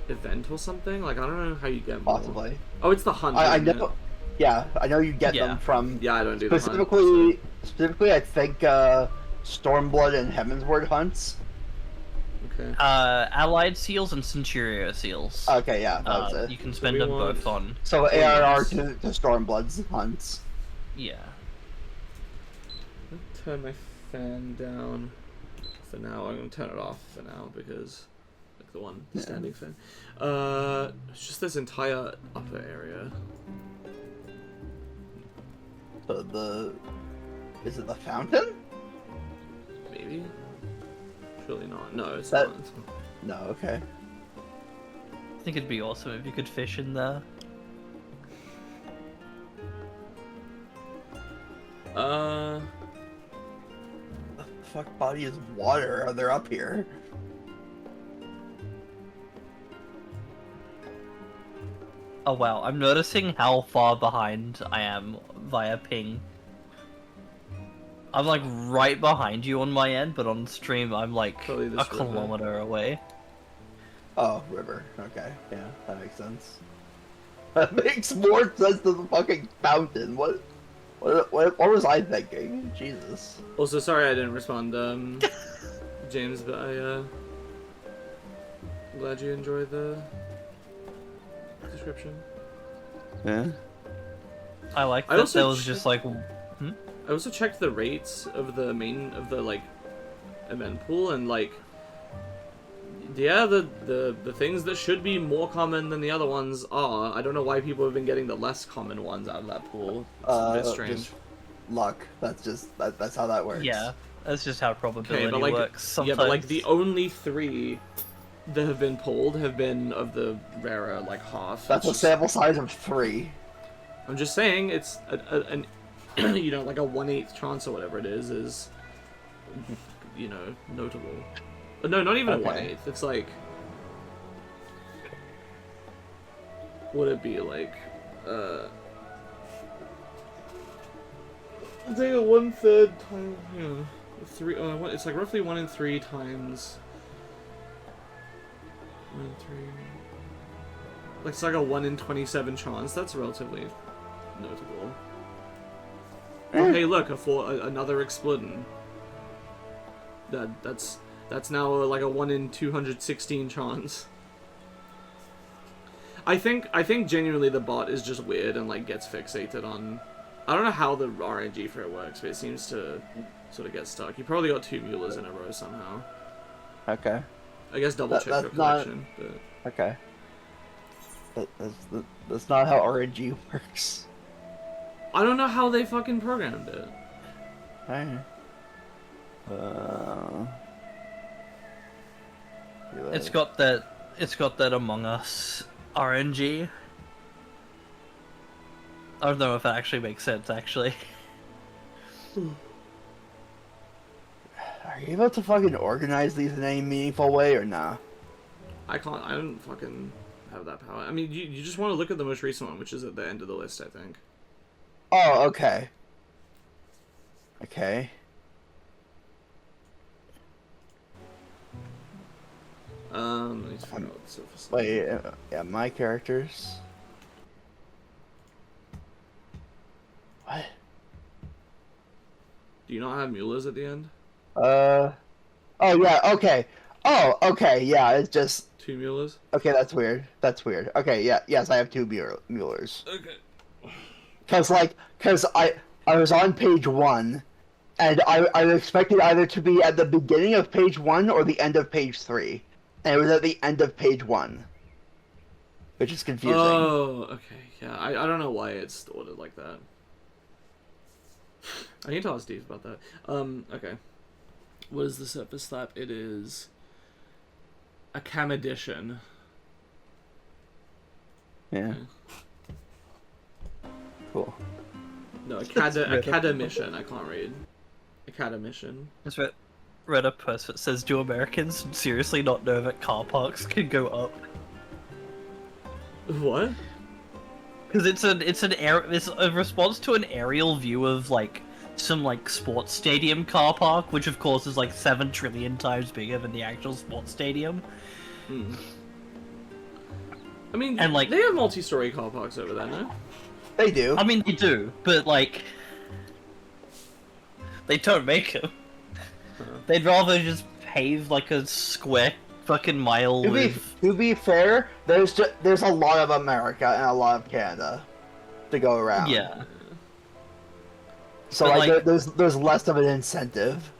event or something. Like, I don't know how you get more. Possibly. Oh, it's the hunt. I know. Yeah, I know you get them from. Yeah, I don't do the hunt. Specifically, I think Stormblood and Heavensward hunts. Okay. Allied seals and Centurio seals. Okay, yeah, that was it. You can spend them both on. So ARR to Stormblood's hunts. Yeah. Let's turn my fan down for now. I'm gonna turn it off for now because like the one standing fan. It's just this entire upper area. So is it the fountain? Maybe. Surely not. No, it's That- not. No, okay. I think it'd be awesome if you could fish in there. The fuck body is water? Are they up here? Oh wow, I'm noticing how far behind I am via ping. I'm like right behind you on my end, but on stream I'm like a kilometer away. Oh, river. Okay, yeah, that makes sense. That makes more sense than the fucking fountain. What was I thinking? Jesus. Also, sorry I didn't respond, James, but I'm glad you enjoyed the description. Yeah. I like I that also there was just like... I also checked the rates of the like event pool, and like yeah, the things that should be more common than the other ones are. I don't know why people have been getting the less common ones out of that pool. It's a bit strange. Just luck. That's how that works. Yeah, that's just how probability but like, works sometimes. Yeah, but like the only 3 that have been pulled have been of the rarer, like half. That's a sample size of 3. I'm just saying, it's an you know, like a 1/8 chance or whatever it is, you know, notable. No, not even a 1/8. It's like, would it be like, It's like a 1/3 time, it's like roughly 1 in 3 times. 1 in 3. Like, it's like a 1 in 27 chance. That's relatively notable. Oh, hey, look, another Explodin. That's now like a 1 in 216 chance. I think genuinely the bot is just weird and like gets fixated on. I don't know how the RNG for it works, but it seems to sort of get stuck. You probably got 2 Muellers in a row somehow. Okay. I guess double check your collection. But... Okay. That's not how RNG works. I don't know how they fucking programmed it. Alright. It's got that Among Us RNG. I don't know if that actually makes sense, actually. Are you able to fucking organize these in any meaningful way or nah? I don't fucking have that power. I mean, you just want to look at the most recent one, which is at the end of the list, I think. Oh, okay. Okay. Let me just figure out the surface. Wait, yeah, my characters. What? Do you not have Muellers at the end? Oh yeah, okay. Oh, okay, yeah, it's just... 2 Muellers? Okay, that's weird. That's weird. Okay, yeah, yes, I have 2 Muellers. Okay. Cause I was on page 1, and I expected either to be at the beginning of page 1 or the end of page 3. And it was at the end of page 1. Which is confusing. Oh, okay. Yeah, I don't know why it's ordered like that. I need to ask Steve about that. Okay. What is the surface slap? It is a cam edition. Yeah. Okay. Cool. No, academician. I can't read. Academician. Just read a post that says, "Do Americans seriously not know that car parks can go up?" What? Because it's a response to an aerial view of like some like sports stadium car park, which of course is like 7 trillion times bigger than the actual sports stadium. Hmm. I mean, and like they have multi-story car parks over there, no? They do. I mean, they do, but like they don't make them. They'd rather just pave like a square fucking mile To be fair, there's a lot of America and a lot of Canada to go around. Yeah. So But, like, there's less of an incentive.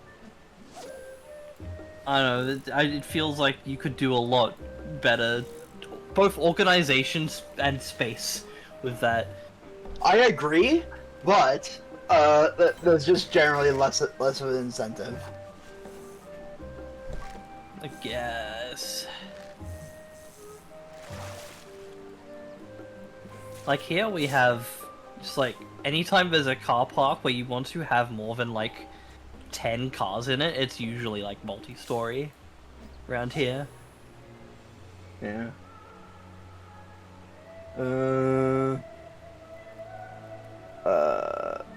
I don't know. It feels like you could do a lot better, both organizations and space, with that. I agree, but there's just generally less of an incentive. I guess. Like here we have just like anytime there's a car park where you want to have more than like 10 cars in it, it's usually like multi-story around here. Yeah.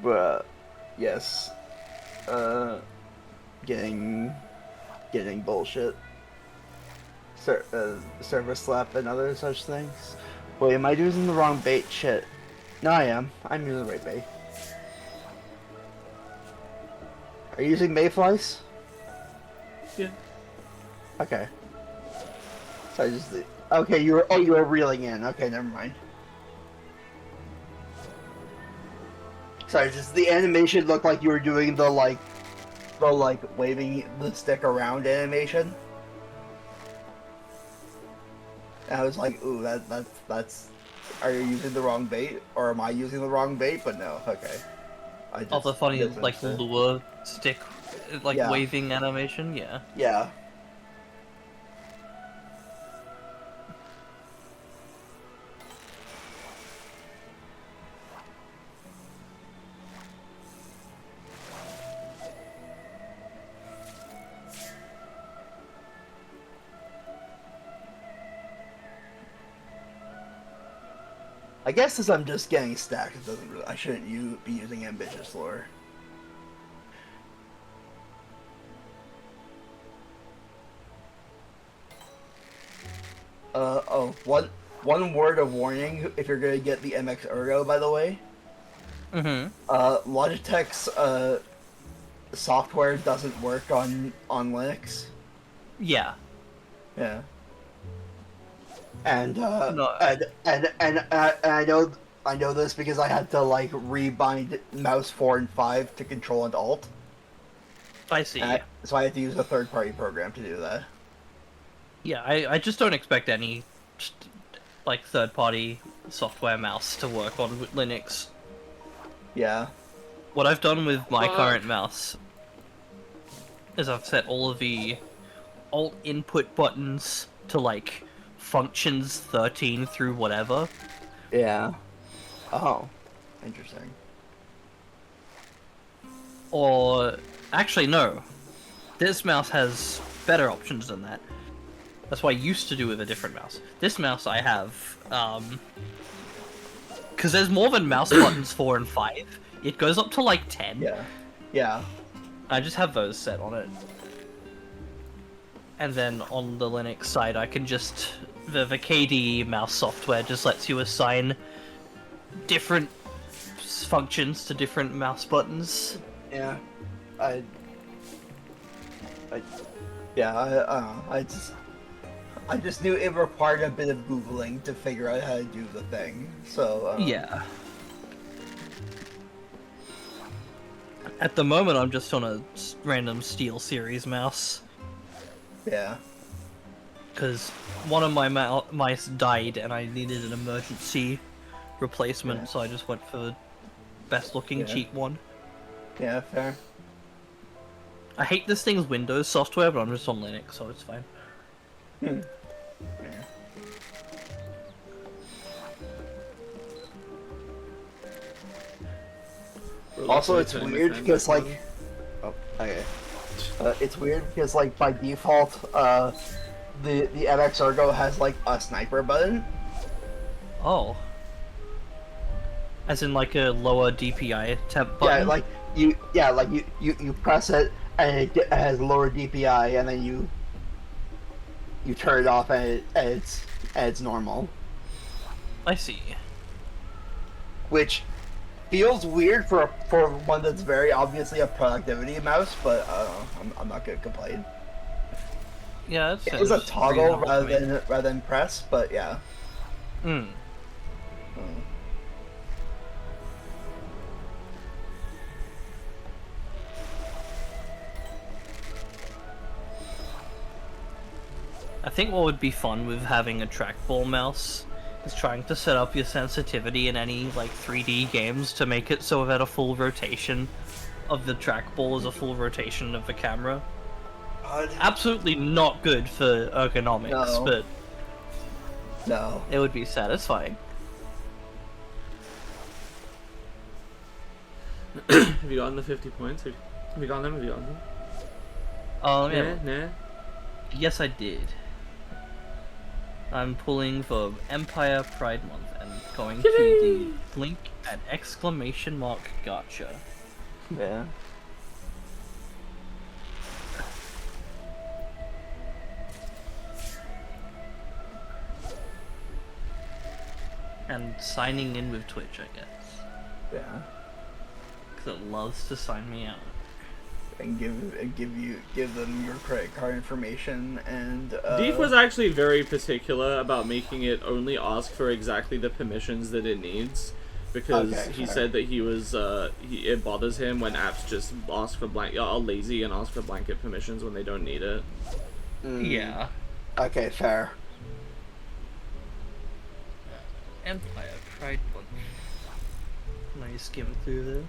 Bruh. Yes. Getting bullshit. Server slap and other such things. Wait, am I using the wrong bait? Shit. No, I am. I'm using the right bait. Are you using mayflies? Yeah. Okay. So I just... Okay, you were reeling in. Okay, never mind. Sorry, just the animation looked like you were doing the waving the stick around animation. And I was like, ooh, that's... Are you using the wrong bait? Or am I using the wrong bait? But no, okay. Oh, the funny, like, lure stick, like, yeah. waving animation? Yeah. Yeah. I guess since I'm just getting stacked, it doesn't really, I shouldn't be using ambitious lore. One word of warning if you're gonna get the MX Ergo, by the way. Logitech's software doesn't work on Linux. Yeah. Yeah. And No. and I know this because I had to like rebind mouse 4 and 5 to Control and Alt. I see. So I had to use a third-party program to do that. Yeah, I just don't expect any like third-party software mouse to work on Linux. Yeah. What I've done with my current mouse is I've set all of the alt input buttons to like functions 13 through whatever. Yeah. Oh, interesting. Or actually no, this mouse has better options than that. That's what I used to do with a different mouse. This mouse I have, because there's more than mouse buttons 4 and 5. It goes up to like 10. Yeah. Yeah. I just have those set on it. And then on the Linux side, I can just... The KDE mouse software just lets you assign different functions to different mouse buttons. Yeah. I just knew it required a bit of Googling to figure out how to do the thing. So, Yeah. At the moment, I'm just on a random SteelSeries mouse. Yeah. Because one of my mice died and I needed an emergency replacement, Yeah. so I just went for the best looking Yeah. cheap one. Yeah, fair. I hate this thing's Windows software, but I'm just on Linux, so it's fine. Yeah. Also, it's weird because, like... Oh, okay. It's weird because, like, by default, the MX Ergo has, like, a sniper button. Oh. As in like a lower DPI temp button? Yeah, you press it, and it has lower DPI, and then you turn it off, and it's normal. I see. Which feels weird for one that's very obviously a productivity mouse, but I'm not gonna complain. Yeah, It was a toggle rather than press, but yeah. Hmm. I think what would be fun with having a trackball mouse is trying to set up your sensitivity in any like 3D games to make it so that a full rotation of the trackball is a full rotation of the camera. Absolutely not good for ergonomics, No. but No. it would be satisfying. Have you gotten the 50 points? Have you gotten them? Have you gotten them? Yeah. Nah. Yes, I did. I'm pulling for Empire Pride Month and going to the link at !gotcha. Yeah. And signing in with Twitch, I guess. Yeah. Because it loves to sign me out. And give them your credit card information and Deef was actually very particular about making it only ask for exactly the permissions that it needs, because he said that he was it bothers him when apps just ask for are lazy and ask for blanket permissions when they don't need it. Yeah. Okay, fair. Empire Pride Month. Can I skim through this?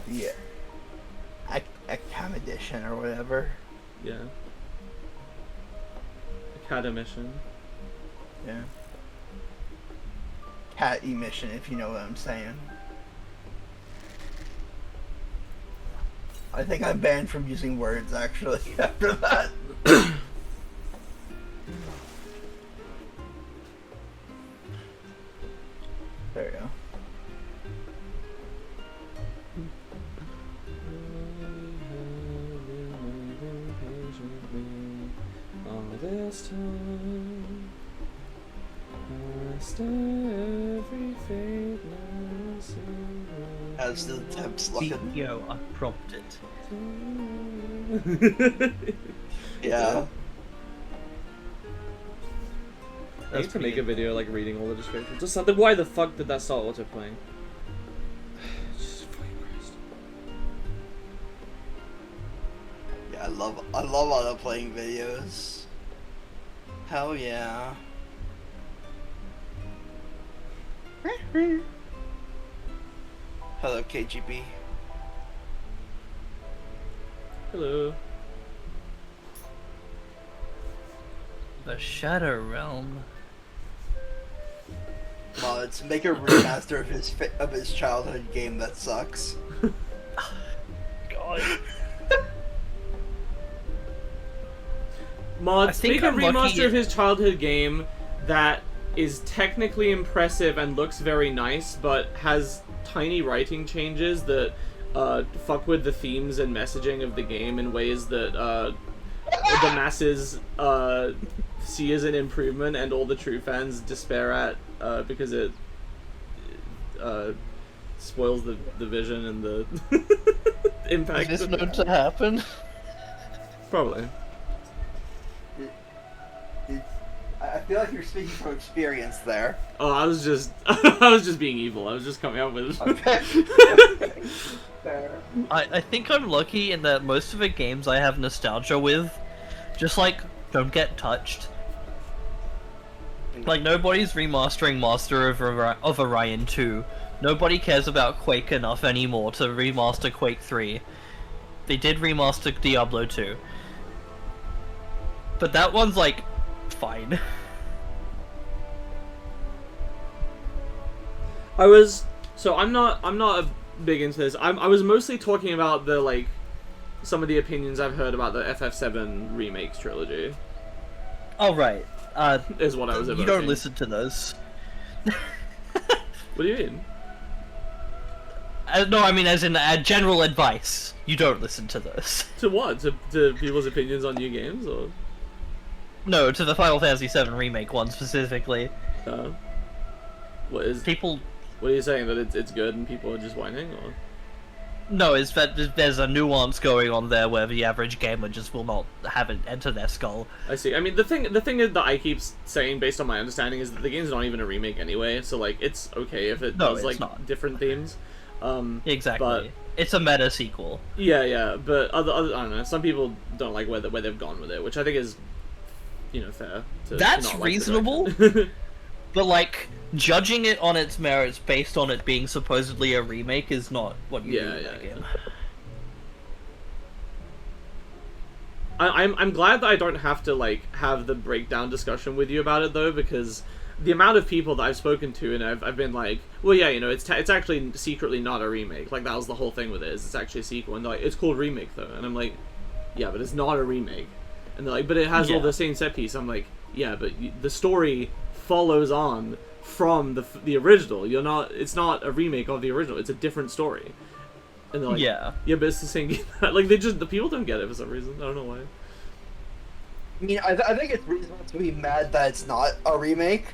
The Accam edition or whatever. Yeah. Academician. Yeah. Cat emission, if you know what I'm saying. I think I'm banned from using words actually after that. last time. Past every fate now seen. As the temps looking. Yo, I prompted. Yeah. I need to make a video like reading all the descriptions or something. Why the fuck did that start auto-playing? Jesus fucking Christ. Yeah, I love auto-playing videos. Hell yeah. Hello, KGB. Hello. The Shadow Realm. Mods, make a remaster of his childhood game that sucks. God. Mods, make a I'm lucky remaster of his childhood game that is technically impressive and looks very nice, but has tiny writing changes that fuck with the themes and messaging of the game in ways that the masses see as an improvement and all the true fans despair at because it spoils the vision and the impact. Is this known to happen? Probably. I feel like you're speaking from experience there. Oh, I was just I was just being evil. I was just coming up with Okay. Fair. I think I'm lucky in that most of the games I have nostalgia with, just like, don't get touched. Like, nobody's remastering Master of Orion 2. Nobody cares about Quake enough anymore to remaster Quake 3. They did remaster Diablo 2. But that one's, like, fine. I'm not big into this. I was mostly talking about the, like, some of the opinions I've heard about the FF7 remakes trilogy. Oh, right. Is what I was evoking. You don't listen to those. What do you mean? No, I mean as in general advice. You don't listen to those. To what? To people's opinions on new games, or? No, to the Final Fantasy VII Remake one specifically. What is... People... What are you saying, that it's good and people are just whining, or? No, it's that there's a nuance going on there where the average gamer just will not have it enter their skull. I see. I mean, the thing that I keep saying, based on my understanding, is that the game's not even a remake anyway, so, like, it's okay if it does, like, not. different themes. Exactly. But... It's a meta sequel. Yeah, but other I don't know, some people don't like where they've gone with it, which I think is, you know, fair. That's not reasonable. Like the But, like, judging it on its merits based on it being supposedly a remake is not what you do in that game. I'm glad that I don't have to, like, have the breakdown discussion with you about it, though, because the amount of people that I've spoken to, and I've been like, well, yeah, you know, it's actually secretly not a remake. Like, that was the whole thing with it, is it's actually a sequel. And they're like, it's called Remake, though. And I'm like, yeah, but it's not a remake. And they're like, but it has all the same set piece. I'm like, yeah, but the story follows on from the original. It's not a remake of the original. It's a different story. And they're like, yeah, but it's the same game. Like, the people don't get it for some reason. I don't know why. I mean, I think it's reasonable to be mad that it's not a remake.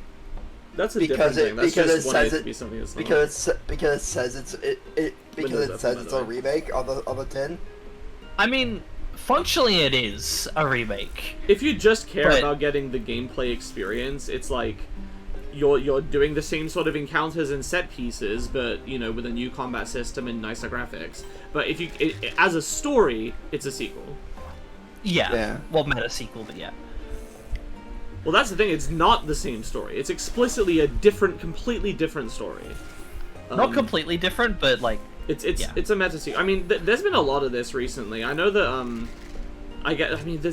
That's a different thing. That's because just it wanting says it to be something that's not. because it says it's a remake of the tin. I mean, functionally it is a remake. If you just care about getting the gameplay experience, it's like you're doing the same sort of encounters and set pieces, but, you know, with a new combat system and nicer graphics. But if as a story, it's a sequel. Yeah. Well, meta sequel, but yeah. Well, that's the thing. It's not the same story. It's explicitly a completely different story. Not completely different, but like it's a meta sequel. I mean, there's been a lot of this recently. I know that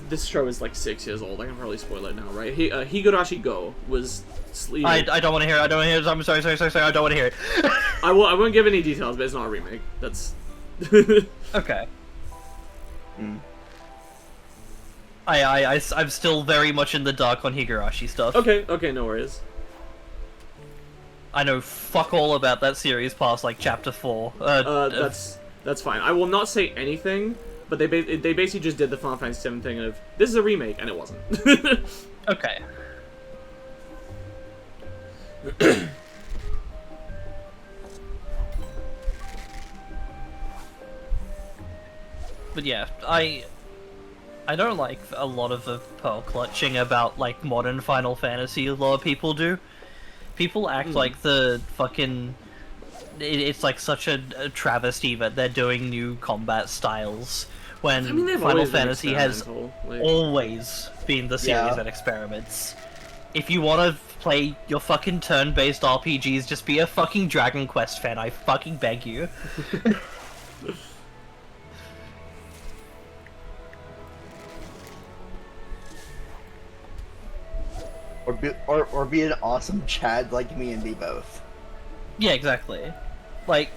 this show is like 6 years old. I can probably spoil it now, right? Higurashi Go was. I don't want to hear it. I don't want to hear it. I'm sorry. I don't want to hear it. I won't give any details, but it's not a remake. That's. Okay. I'm still very much in the dark on Higurashi stuff. Okay, no worries. I know fuck all about that series past like chapter 4. That's fine. I will not say anything, but they basically just did the Final Fantasy VII thing of, this is a remake, and it wasn't. Okay. But yeah, I don't like a lot of the pearl clutching about like modern Final Fantasy a lot of people do. People act like the fucking it's like such a travesty that they're doing new combat styles when I mean, they've Final always been Fantasy has experimental, like- always been the series Yeah. that experiments. If you want to play your fucking turn-based RPGs, just be a fucking Dragon Quest fan, I fucking beg you. Or be an awesome Chad like me and be both. Yeah, exactly. Like,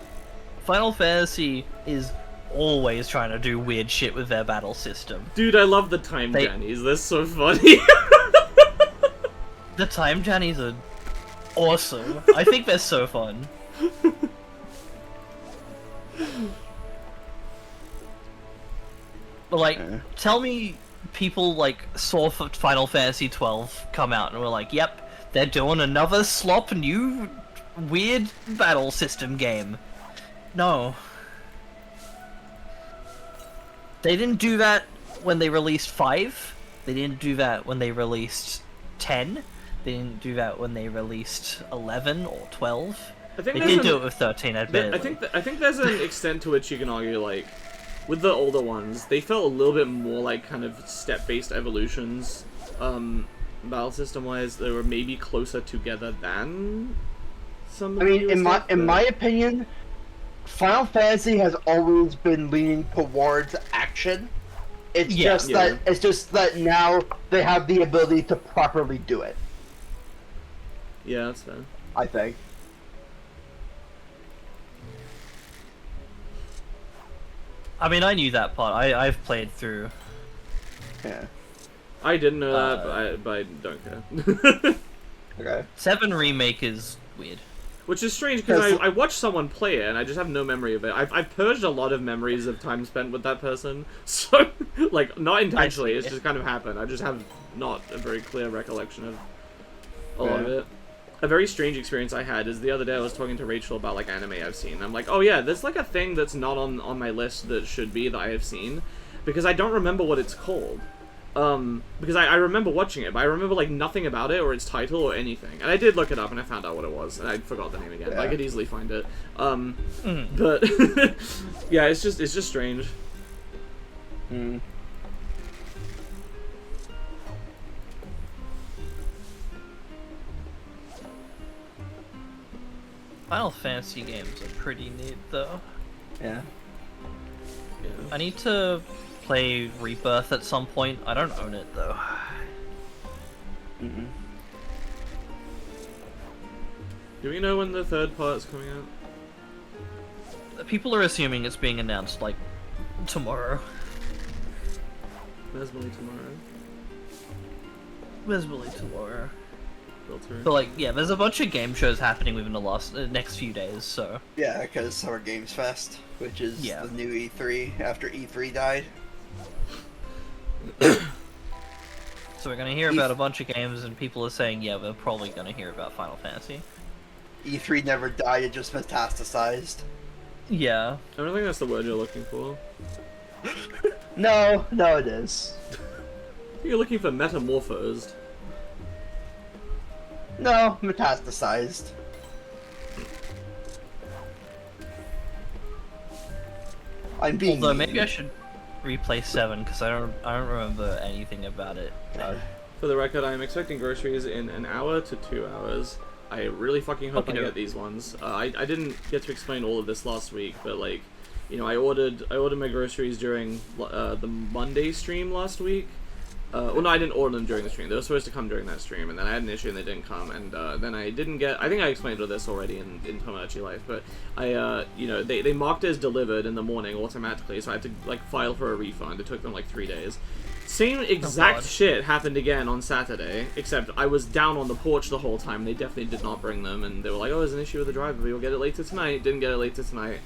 Final Fantasy is always trying to do weird shit with their battle system. Dude, I love the time They- Jannies. They're so funny. The time Jannies are awesome. I think they're so fun. But like, tell me people like saw Final Fantasy 12 come out and were like, yep, they're doing another slop new weird battle system game. No. They didn't do that when they released 5. They didn't do that when they released 10. They didn't do that when they released 11 or 12. I think They there's did an- do it with 13, admittedly. I think there's an extent to which you can argue, like, with the older ones, they felt a little bit more like kind of step-based evolutions, battle system-wise. They were maybe closer together than some. Of I the mean, newer in stuff, but- my opinion, Final Fantasy has always been leaning towards action. It's Yeah. just that now they have the ability to properly do it. Yeah, that's fair. I think. I mean, I knew that part. I've played through. Yeah. I didn't know that, but I don't care. Okay. 7 Remake is weird. Which is strange because Yes. I watched someone play it and I just have no memory of it. I've purged a lot of memories of time spent with that person, so like not intentionally, it's just kind of happened. I just have not a very clear recollection of a lot of Yeah. it. A very strange experience I had is the other day I was talking to Rachel about like anime I've seen. I'm like, oh yeah, there's like a thing that's not on my list that should be that I have seen, because I don't remember what it's called. Because I remember watching it, but I remember like nothing about it or its title or anything. And I did look it up and I found out what it was, and I forgot the name again. But I Yeah. could easily find it. But yeah, it's just strange. Hmm. Final Fantasy games are pretty neat, though. Yeah. Yeah. I need to play Rebirth at some point. I don't own it, though. Mm-mm. Do we know when the third part's coming out? People are assuming it's being announced, like, tomorrow. Mesmerly tomorrow. Presumably tomorrow. Filter. But, like, yeah, there's a bunch of game shows happening within the next few days, so... Yeah, because Summer Games Fest, which is Yeah. the new E3 after E3 died. So we're gonna hear about a bunch of games, and people are saying, yeah, we're probably gonna hear about Final Fantasy. E3 never died, it just metastasized. Yeah. I don't think that's the word you're looking for. No, it is. You're looking for metamorphosed. No, metastasized. I'm being Although mean. maybe I should replay 7, because I don't remember anything about it. For the record, I am expecting groceries in an hour to 2 hours. I really fucking hope I Okay. get these ones. I didn't get to explain all of this last week, but like, you know, I ordered my groceries during the Monday stream last week. Well, no, I didn't order them during the stream. They were supposed to come during that stream, and then I had an issue and they didn't come, and then I didn't get. I think I explained all this already in Tomodachi Life, but you know, they marked it as delivered in the morning automatically, so I had to like file for a refund. It took them like 3 days. Same exact God. shit happened again on Saturday, except I was down on the porch the whole time. They definitely did not bring them, and they were like, "Oh, there's an issue with the driver. We'll get it later tonight." Didn't get it later tonight.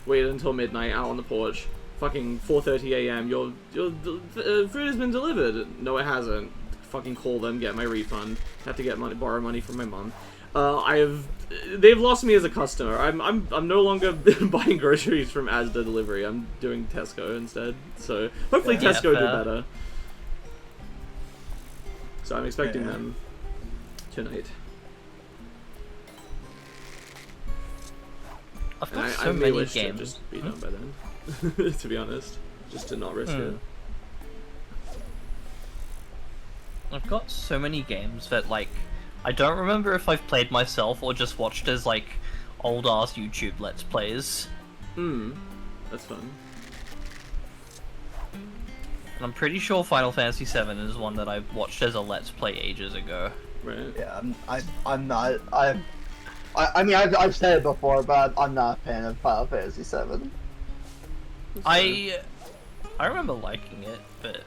Waited until midnight out on the porch. Fucking 4:30 a.m. Your food has been delivered. No, it hasn't. fucking call them, get my refund. Had to get money, borrow money from my mom. They've lost me as a customer. I'm no longer buying groceries from Asda delivery. I'm doing Tesco instead. So hopefully Tesco do better. So I'm expecting them tonight. I've got so many games. Just be done by then. To be honest, just to not risk it. I've got so many games that, like, I don't remember if I've played myself or just watched as, like, old-ass YouTube Let's Plays. That's fun. And I'm pretty sure Final Fantasy VII is one that I watched as a Let's Play ages ago. Right. Yeah, I'm not. I mean, I've said it before, but I'm not a fan of Final Fantasy VII. I remember liking it, but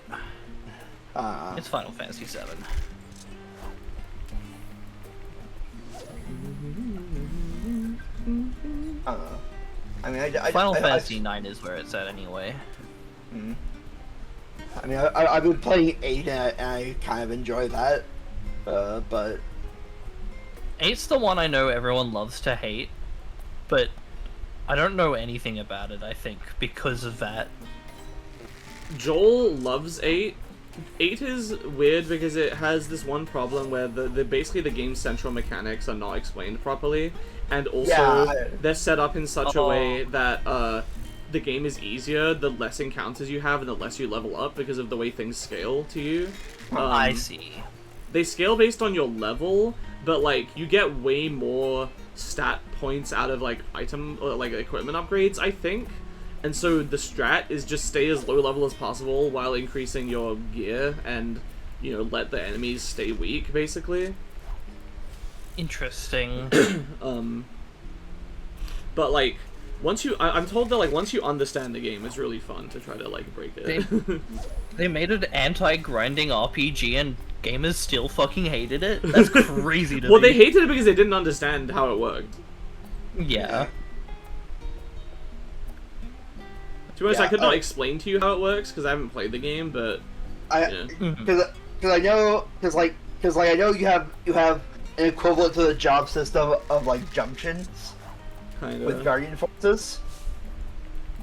it's Final Fantasy VII. I mean, Final Fantasy IX is where it's at anyway. I mean, I've been playing 8 and I kind of enjoy that, but 8's the one I know everyone loves to hate, but I don't know anything about it, I think, because of that. Joel loves 8. 8 is weird because it has this one problem where basically the game's central mechanics are not explained properly, and also they're set up in such a way that the game is easier the less encounters you have and the less you level up because of the way things scale to you. I see. They scale based on your level, but like you get way more stat points out of like item or like equipment upgrades, I think. And so the strat is just stay as low level as possible while increasing your gear and, you know, let the enemies stay weak, basically. Interesting. But like, I'm told that like once you understand the game, it's really fun to try to like break it. They made it an anti-grinding RPG and gamers still fucking hated it? That's crazy to me. Well, they hated it because they didn't understand how it worked. Yeah. To be honest, I could not explain to you how it works because I haven't played the game, but because I know I know you have an equivalent to the job system of like junctions with Guardian Forces,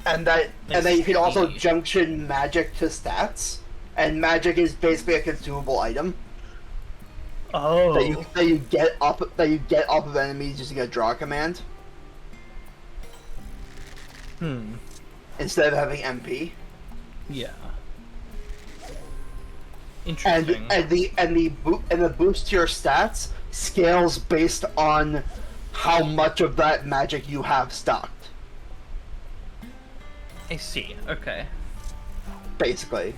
and that you can also junction magic to stats, and magic is basically a consumable item. Oh. That you get off of enemies using a draw command. Instead of having MP. Yeah. Interesting. And the boost to your stats scales based on how much of that magic you have stocked. I see. Okay. Basically.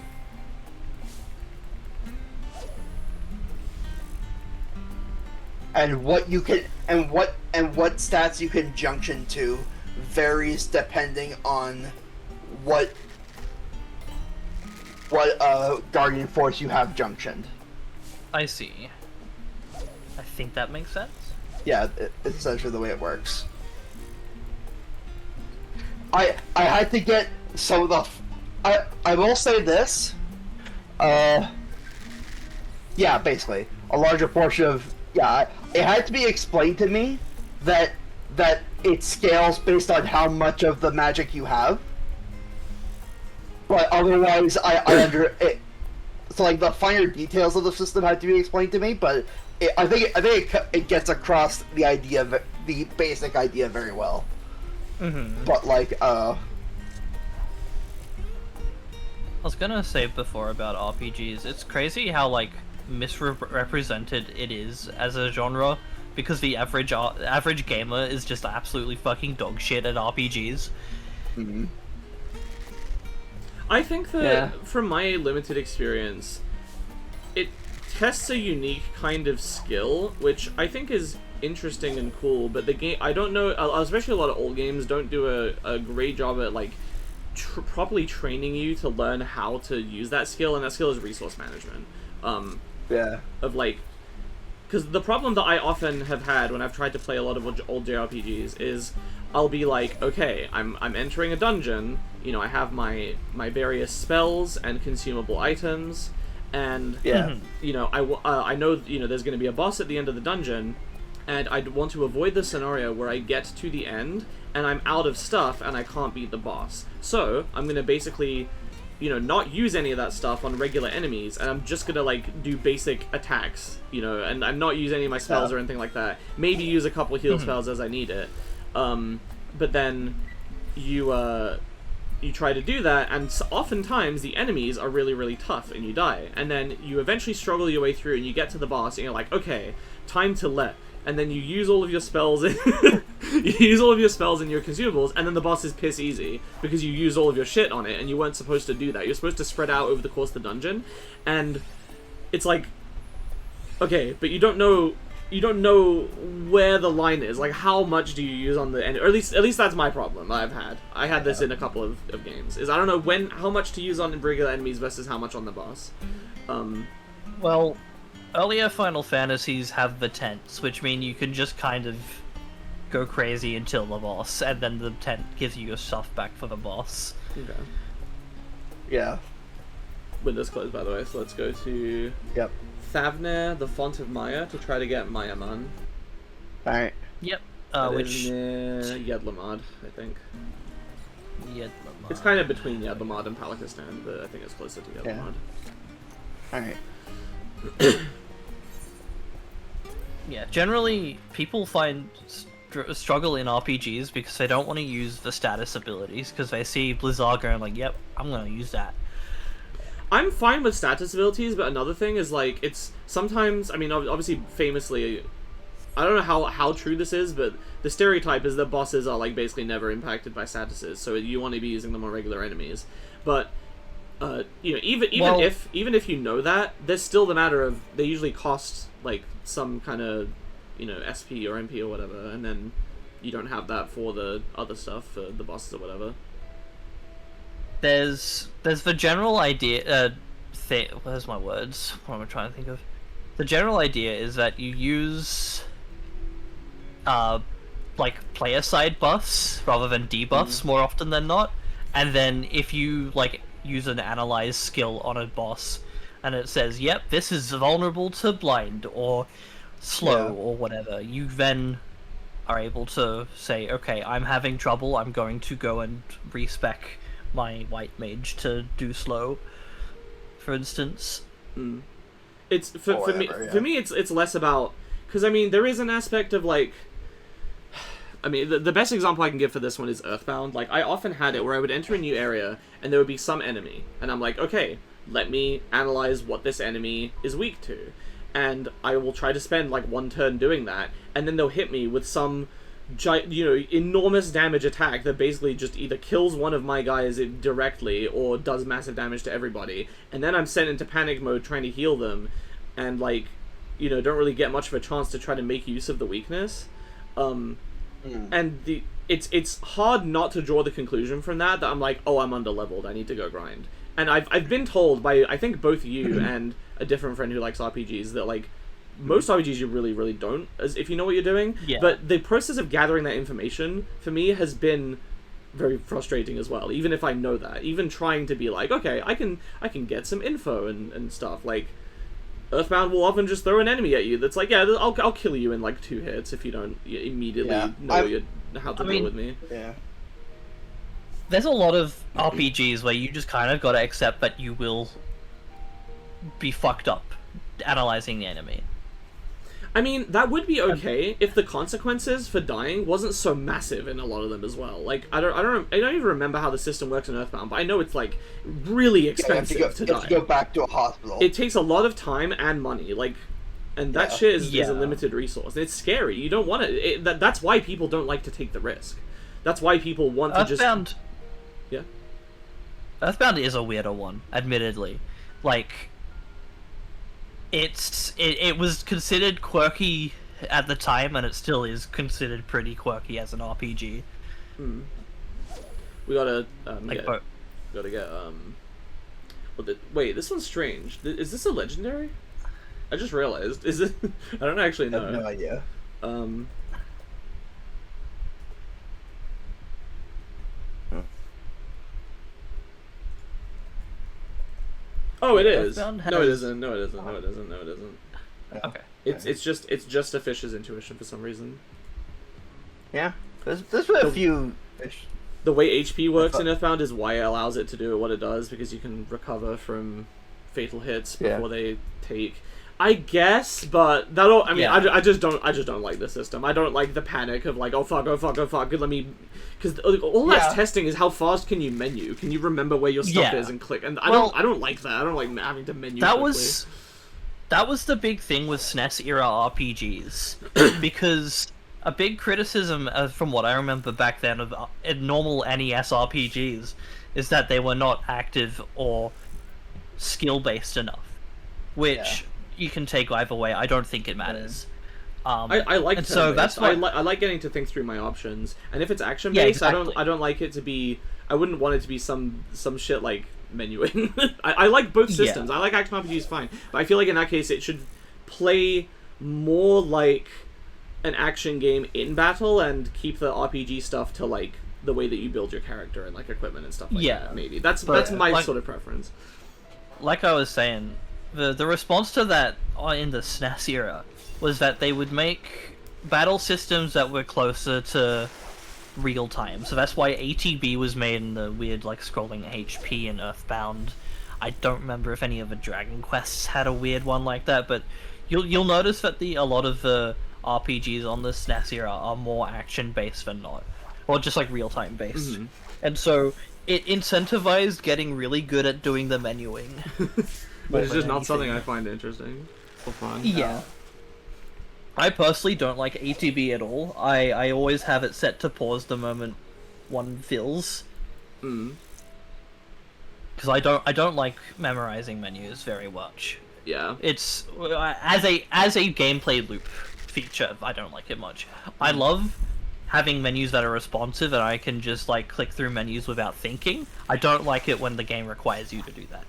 And what stats you can junction to varies depending on what Guardian Force you have junctioned. I see. I think that makes sense. Yeah, it's essentially the way it works. I had to get some of the... I will say this. Yeah, basically. A larger portion of... Yeah, it had to be explained to me that it scales based on how much of the magic you have. But otherwise, so like the finer details of the system had to be explained to me. But I think it gets across the basic idea very well. But like, I was gonna say before about RPGs, it's crazy how like misrepresented it is as a genre, because the average gamer is just absolutely fucking dog shit at RPGs. I think that from my limited experience, it tests a unique kind of skill, which I think is interesting and cool, but the game, I don't know, especially a lot of old games don't do a great job at like properly training you to learn how to use that skill, and that skill is resource management. Of like, because the problem that I often have had when I've tried to play a lot of old JRPGs is I'll be like, okay, I'm entering a dungeon, you know, I have my various spells and consumable items, and Yeah. you know, I know, you know, there's going to be a boss at the end of the dungeon, and I want to avoid the scenario where I get to the end and I'm out of stuff and I can't beat the boss. So I'm going to basically, you know, not use any of that stuff on regular enemies, and I'm just going to, like, do basic attacks, you know, and I'm not use any of my spells or anything like that. Maybe use a couple heal spells as I need it. But then you try to do that, and oftentimes the enemies are really, really tough, and you die. And then you eventually struggle your way through, and you get to the boss, and you're like, okay, time to let. And then you use all of your spells in you use all of your spells and your consumables, and then the boss is piss easy because you used all of your shit on it, and you weren't supposed to do that. You're supposed to spread out over the course of the dungeon, and it's like, okay, but you don't know where the line is. Like, how much do you use on the end? Or at least that's my problem. I had this in a couple of games. Is I don't know how much to use on regular enemies versus how much on the boss. Well, earlier Final Fantasies have the tents, which mean you can just kind of go crazy until the boss, and then the tent gives you your stuff back for the boss. Okay. Yeah. Windows closed, by the way, so let's go to Thavner, the Font of Maya, to try to get Mayaman. Alright. Yep. Which near Yedlamad, I think. Yedlamad. It's kind of between Yedlamad and Palakistan, but I think it's closer to Yedlamad. Alright. Yeah, generally people find struggle in RPGs because they don't want to use the status abilities, because they see Blizzard and like, yep, I'm gonna use that. I'm fine with status abilities, but another thing is, like, it's sometimes, I mean, obviously, famously, I don't know how true this is, but the stereotype is that bosses are, like, basically never impacted by statuses, so you want to be using them on regular enemies. But, you know, even if you know that, there's still the matter of, they usually cost, like, some kind of, you know, SP or MP or whatever, and then you don't have that for the other stuff, for the bosses or whatever. There's the general idea, where's my words? What am I trying to think of? The general idea is that you use, like, player side buffs rather than debuffs more often than not, and then if you, like, use an analyze skill on a boss, and it says, yep, this is vulnerable to blind, or slow, or whatever, you then are able to say, okay, I'm having trouble, I'm going to go and respec my white mage to do slow, for instance. It's for me it's less about, because I mean there is an aspect of, like, I mean the best example I can give for this one is Earthbound. Like, I often had it where I would enter a new area and there would be some enemy and I'm like, okay, let me analyze what this enemy is weak to, and I will try to spend like one turn doing that, and then they'll hit me with some enormous damage attack that basically just either kills one of my guys directly or does massive damage to everybody, and then I'm sent into panic mode trying to heal them, and, like, you know, don't really get much of a chance to try to make use of the weakness. And it's hard not to draw the conclusion from that I'm like, oh, I'm under-leveled, I need to go grind. And I've been told by, I think, both you and a different friend who likes RPGs that, like, most RPGs you really, really don't, as if you know what you're doing. Yeah. But the process of gathering that information, for me, has been very frustrating as well, even if I know that. Even trying to be like, okay, I can get some info and stuff. Like, Earthbound will often just throw an enemy at you that's like, yeah, I'll kill you in, like, 2 hits if you don't immediately know how to deal with me. Yeah. There's a lot of RPGs where you just kind of gotta accept that you will be fucked up analyzing the enemy. I mean, that would be okay if the consequences for dying wasn't so massive in a lot of them as well. Like, I don't even remember how the system works in Earthbound, but I know it's, like, really expensive to die. You have to go back to a hospital. It takes a lot of time and money, like, and that shit is a limited resource. It's scary. You don't want to. That's why people don't like to take the risk. That's why people want to just. Yeah. Earthbound is a weirder one, admittedly. Like, it was considered quirky at the time, and it still is considered pretty quirky as an RPG. We gotta get wait, this one's strange. Is this a legendary? I just realized. Is it? I don't actually know. I have no idea. Oh, it is. Earthbound No, it has- isn't. No, it isn't. No, it isn't. No, it isn't. Okay. It's just a fish's intuition for some reason. Yeah. There's been a few fish. The way HP works in Earthbound is why it allows it to do what it does, because you can recover from fatal hits before they take. I guess, but that'll. I mean, Yeah. I just don't like the system. I don't like the panic of like, oh fuck, let me, because all that's testing is how fast can you menu? Can you remember where your stuff is and click? And I don't like that. I don't like having to menu. That quickly. that was the big thing with SNES era RPGs, because a big criticism, from what I remember back then, of normal NES RPGs is that they were not active or skill based enough, which you can take either way. I don't think it matters. I like and so that's why I like getting to think through my options, and if it's action based, exactly. I don't like it to be. I wouldn't want it to be some shit like menuing. I like both systems. I like action RPGs fine, but I feel like in that case it should play more like an action game in battle and keep the RPG stuff to like the way that you build your character and like equipment and stuff like that. Maybe that's my sort of preference. Like I was saying, the response to that in the SNES era was that they would make battle systems that were closer to real time. So that's why ATB was made in the weird like scrolling HP in Earthbound. I don't remember if any of the Dragon Quests had a weird one like that, but you'll notice that a lot of the RPGs on the SNES era are more action based than not, or just like real time based. And so it incentivized getting really good at doing the menuing. But it's just not something I find interesting or fun. Yeah. I personally don't like ATB at all. I always have it set to pause the moment one fills. Because I don't like memorizing menus very much. Yeah. It's as a gameplay loop feature, I don't like it much. I love having menus that are responsive and I can just like click through menus without thinking. I don't like it when the game requires you to do that.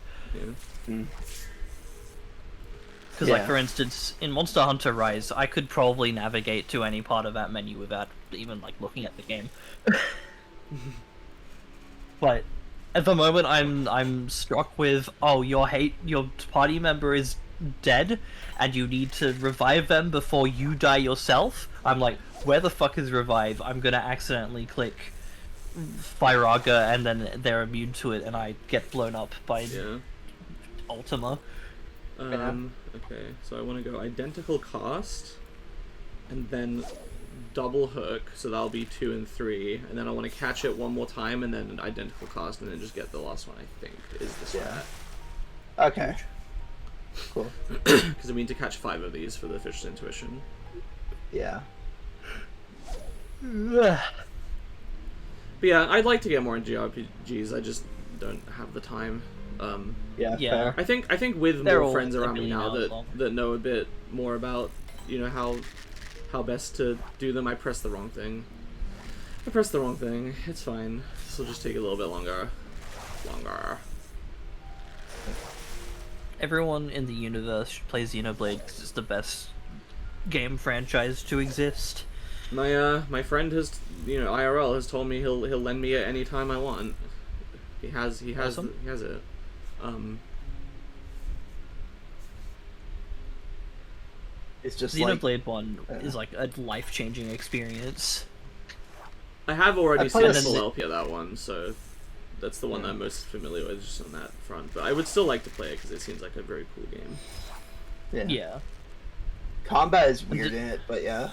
Because, like, for instance, in Monster Hunter Rise, I could probably navigate to any part of that menu without even, like, looking at the game. But at the moment, I'm struck with, oh, your party member is dead, and you need to revive them before you die yourself. I'm like, where the fuck is revive? I'm gonna accidentally click Firaga, and then they're immune to it, and I get blown up by Ultima. Okay, so I want to go identical cost, and then double hook, so that'll be 2 and 3, and then I want to catch it one more time, and then an identical cost, and then just get the last one, I think, is this one. Okay. Cool. Because I mean to catch 5 of these for the Fish's Intuition. Yeah. But yeah, I'd like to get more into JRPGs, I just don't have the time. Fair. I think with They're more all friends around 30 me now hours long. that know a bit more about, you know, how best to do them, I pressed the wrong thing. It's fine. This will just take a little bit longer. Everyone in the universe plays Xenoblade because it's the best game franchise to exist. My friend has, you know, IRL has told me he'll lend me it any time I want. He has Awesome. he has it. It's just Xenoblade 1 is like a life-changing experience. I have already I seen played the it- full LP of that one, so that's the one that I'm most familiar with just on that front. But I would still like to play it because it seems like a very cool game. Yeah. Combat is weird in it, but yeah.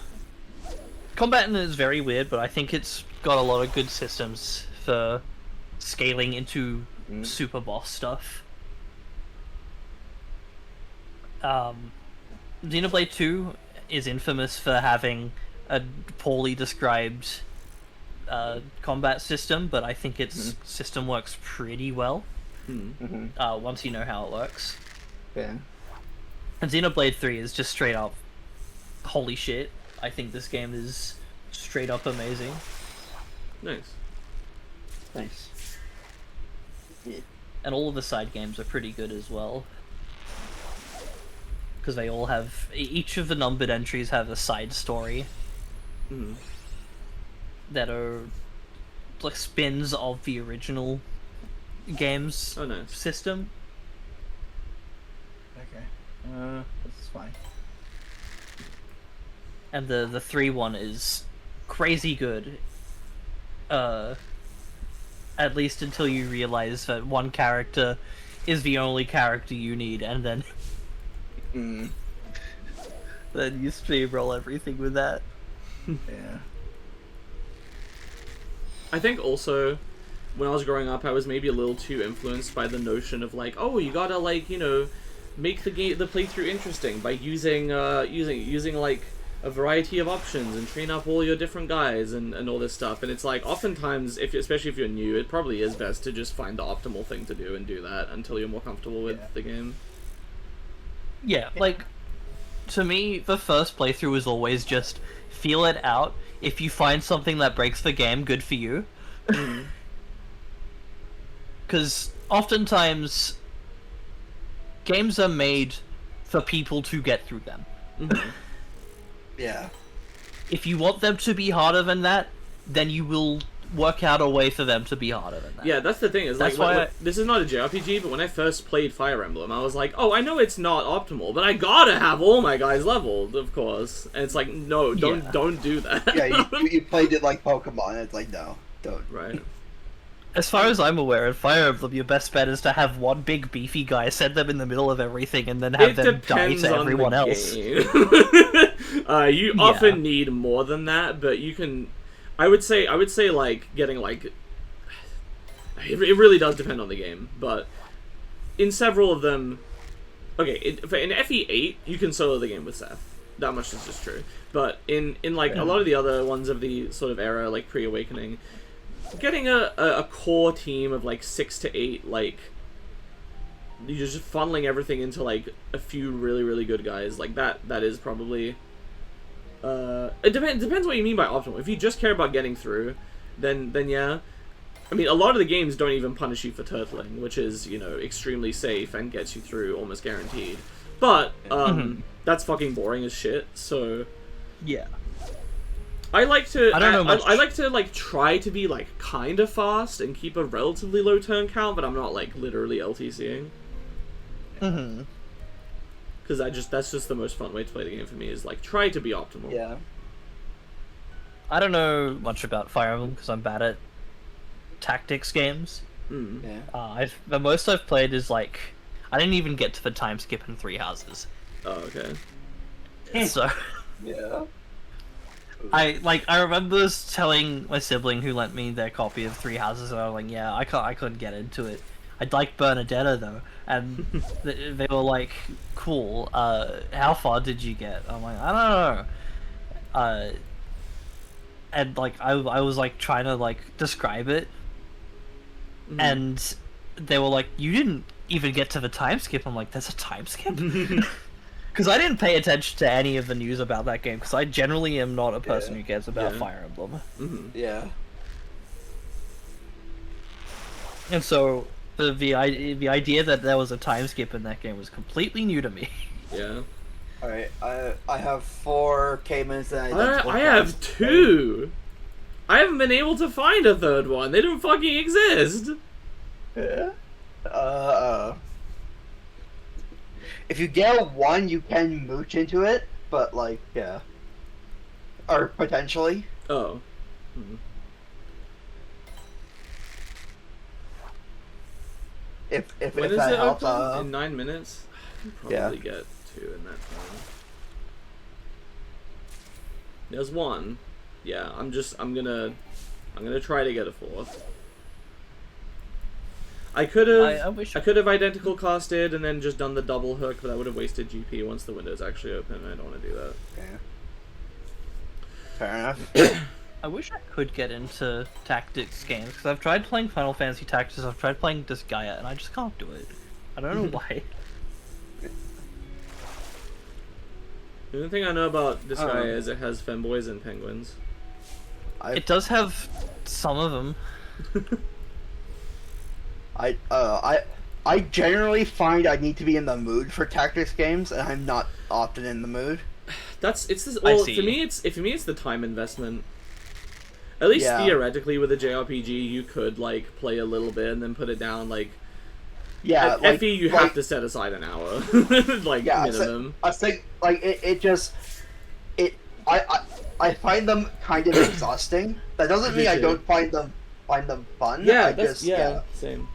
Combat in it is very weird, but I think it's got a lot of good systems for scaling into super boss stuff. Xenoblade 2 is infamous for having a poorly described combat system, but I think its system works pretty well once you know how it works. Yeah. And Xenoblade 3 is just straight up holy shit. I think this game is straight up amazing. Nice. Yeah. And all of the side games are pretty good as well. Because they all have... Each of the numbered entries have a side story. That are like spins of the original game's Oh, nice. system. That's fine. And the 3 one is crazy good. At least until you realize that one character is the only character you need, and then then you streamroll everything with that. Yeah. I think also, when I was growing up, I was maybe a little too influenced by the notion of like, oh, you gotta like, you know, make the playthrough interesting by using like a variety of options and train up all your different guys and all this stuff. And it's like, oftentimes, especially if you're new, it probably is best to just find the optimal thing to do and do that until you're more comfortable with the game. Yeah, like, to me, the first playthrough is always just feel it out. If you find something that breaks the game, good for you. Because oftentimes, games are made for people to get through them. Yeah. If you want them to be harder than that, then you will work out a way for them to be harder than that. Yeah, that's the thing. Is That's like, why this is not a JRPG, but when I first played Fire Emblem, I was like, oh, I know it's not optimal, but I gotta have all my guys leveled, of course. And it's like, no, don't do that. Yeah, you played it like Pokemon. It's like, no, don't. Right. As far as I'm aware, in Fire Emblem, your best bet is to have one big beefy guy, set them in the middle of everything, and then have them die to everyone else. You often need more than that, but you can. I would say like getting like. It really does depend on the game, but in several of them, okay, in FE8 you can solo the game with Seth. That much is just true. But in like a lot of the other ones of the sort of era, like pre-Awakening, getting a core team of like 6 to 8, like you're just funneling everything into like a few really good guys, like that is probably it depends what you mean by optimal. If you just care about getting through, then yeah. I mean, a lot of the games don't even punish you for turtling, which is, you know, extremely safe and gets you through almost guaranteed. But that's fucking boring as shit. So yeah. I like to. I like to like try to be like kind of fast and keep a relatively low turn count, but I'm not like literally LTCing. Because that's just the most fun way to play the game for me, is like try to be optimal. Yeah. I don't know much about Fire Emblem because I'm bad at tactics games. Yeah. The most I've played is like I didn't even get to the time skip in 3 houses. Oh, okay. So Yeah. I remember telling my sibling who lent me their copy of 3 Houses, and I was like, yeah, I couldn't get into it. I'd like Bernadetta though, and they were like, cool. How far did you get? I'm like, I don't know. And like I was like trying to like describe it, and they were like, you didn't even get to the time skip. I'm like, there's a time skip. Because I didn't pay attention to any of the news about that game, because I generally am not a person who cares about Fire Emblem. Yeah. And so, the idea that there was a time skip in that game was completely new to me. Yeah. Alright, I have 4 Caymans and I have 2! I haven't been able to find a third one. They don't fucking exist! Yeah. If you get 1, you can mooch into it, but like, yeah. Or potentially. Oh. If when is that it helps. open? In 9 minutes? I can probably get 2 in that time. There's 1. Yeah, I'm gonna try to get a 4th. I could have identical casted and then just done the double hook, but that would have wasted GP once the window's actually open, and I don't want to do that. Okay. Fair enough. I wish I could get into tactics games, because I've tried playing Final Fantasy Tactics, I've tried playing Disgaea, and I just can't do it. I don't know why. The only thing I know about Disgaea is it has femboys and penguins. It does have some of them. I generally find I need to be in the mood for tactics games, and I'm not often in the mood. For me it's the time investment. At least theoretically with a JRPG you could like play a little bit and then put it down. Like Yeah, At like, FE, you like, have to set aside an hour, like yeah, minimum. I think like I find them kind of exhausting. That doesn't mean I don't find them fun. Yeah, I that's just same.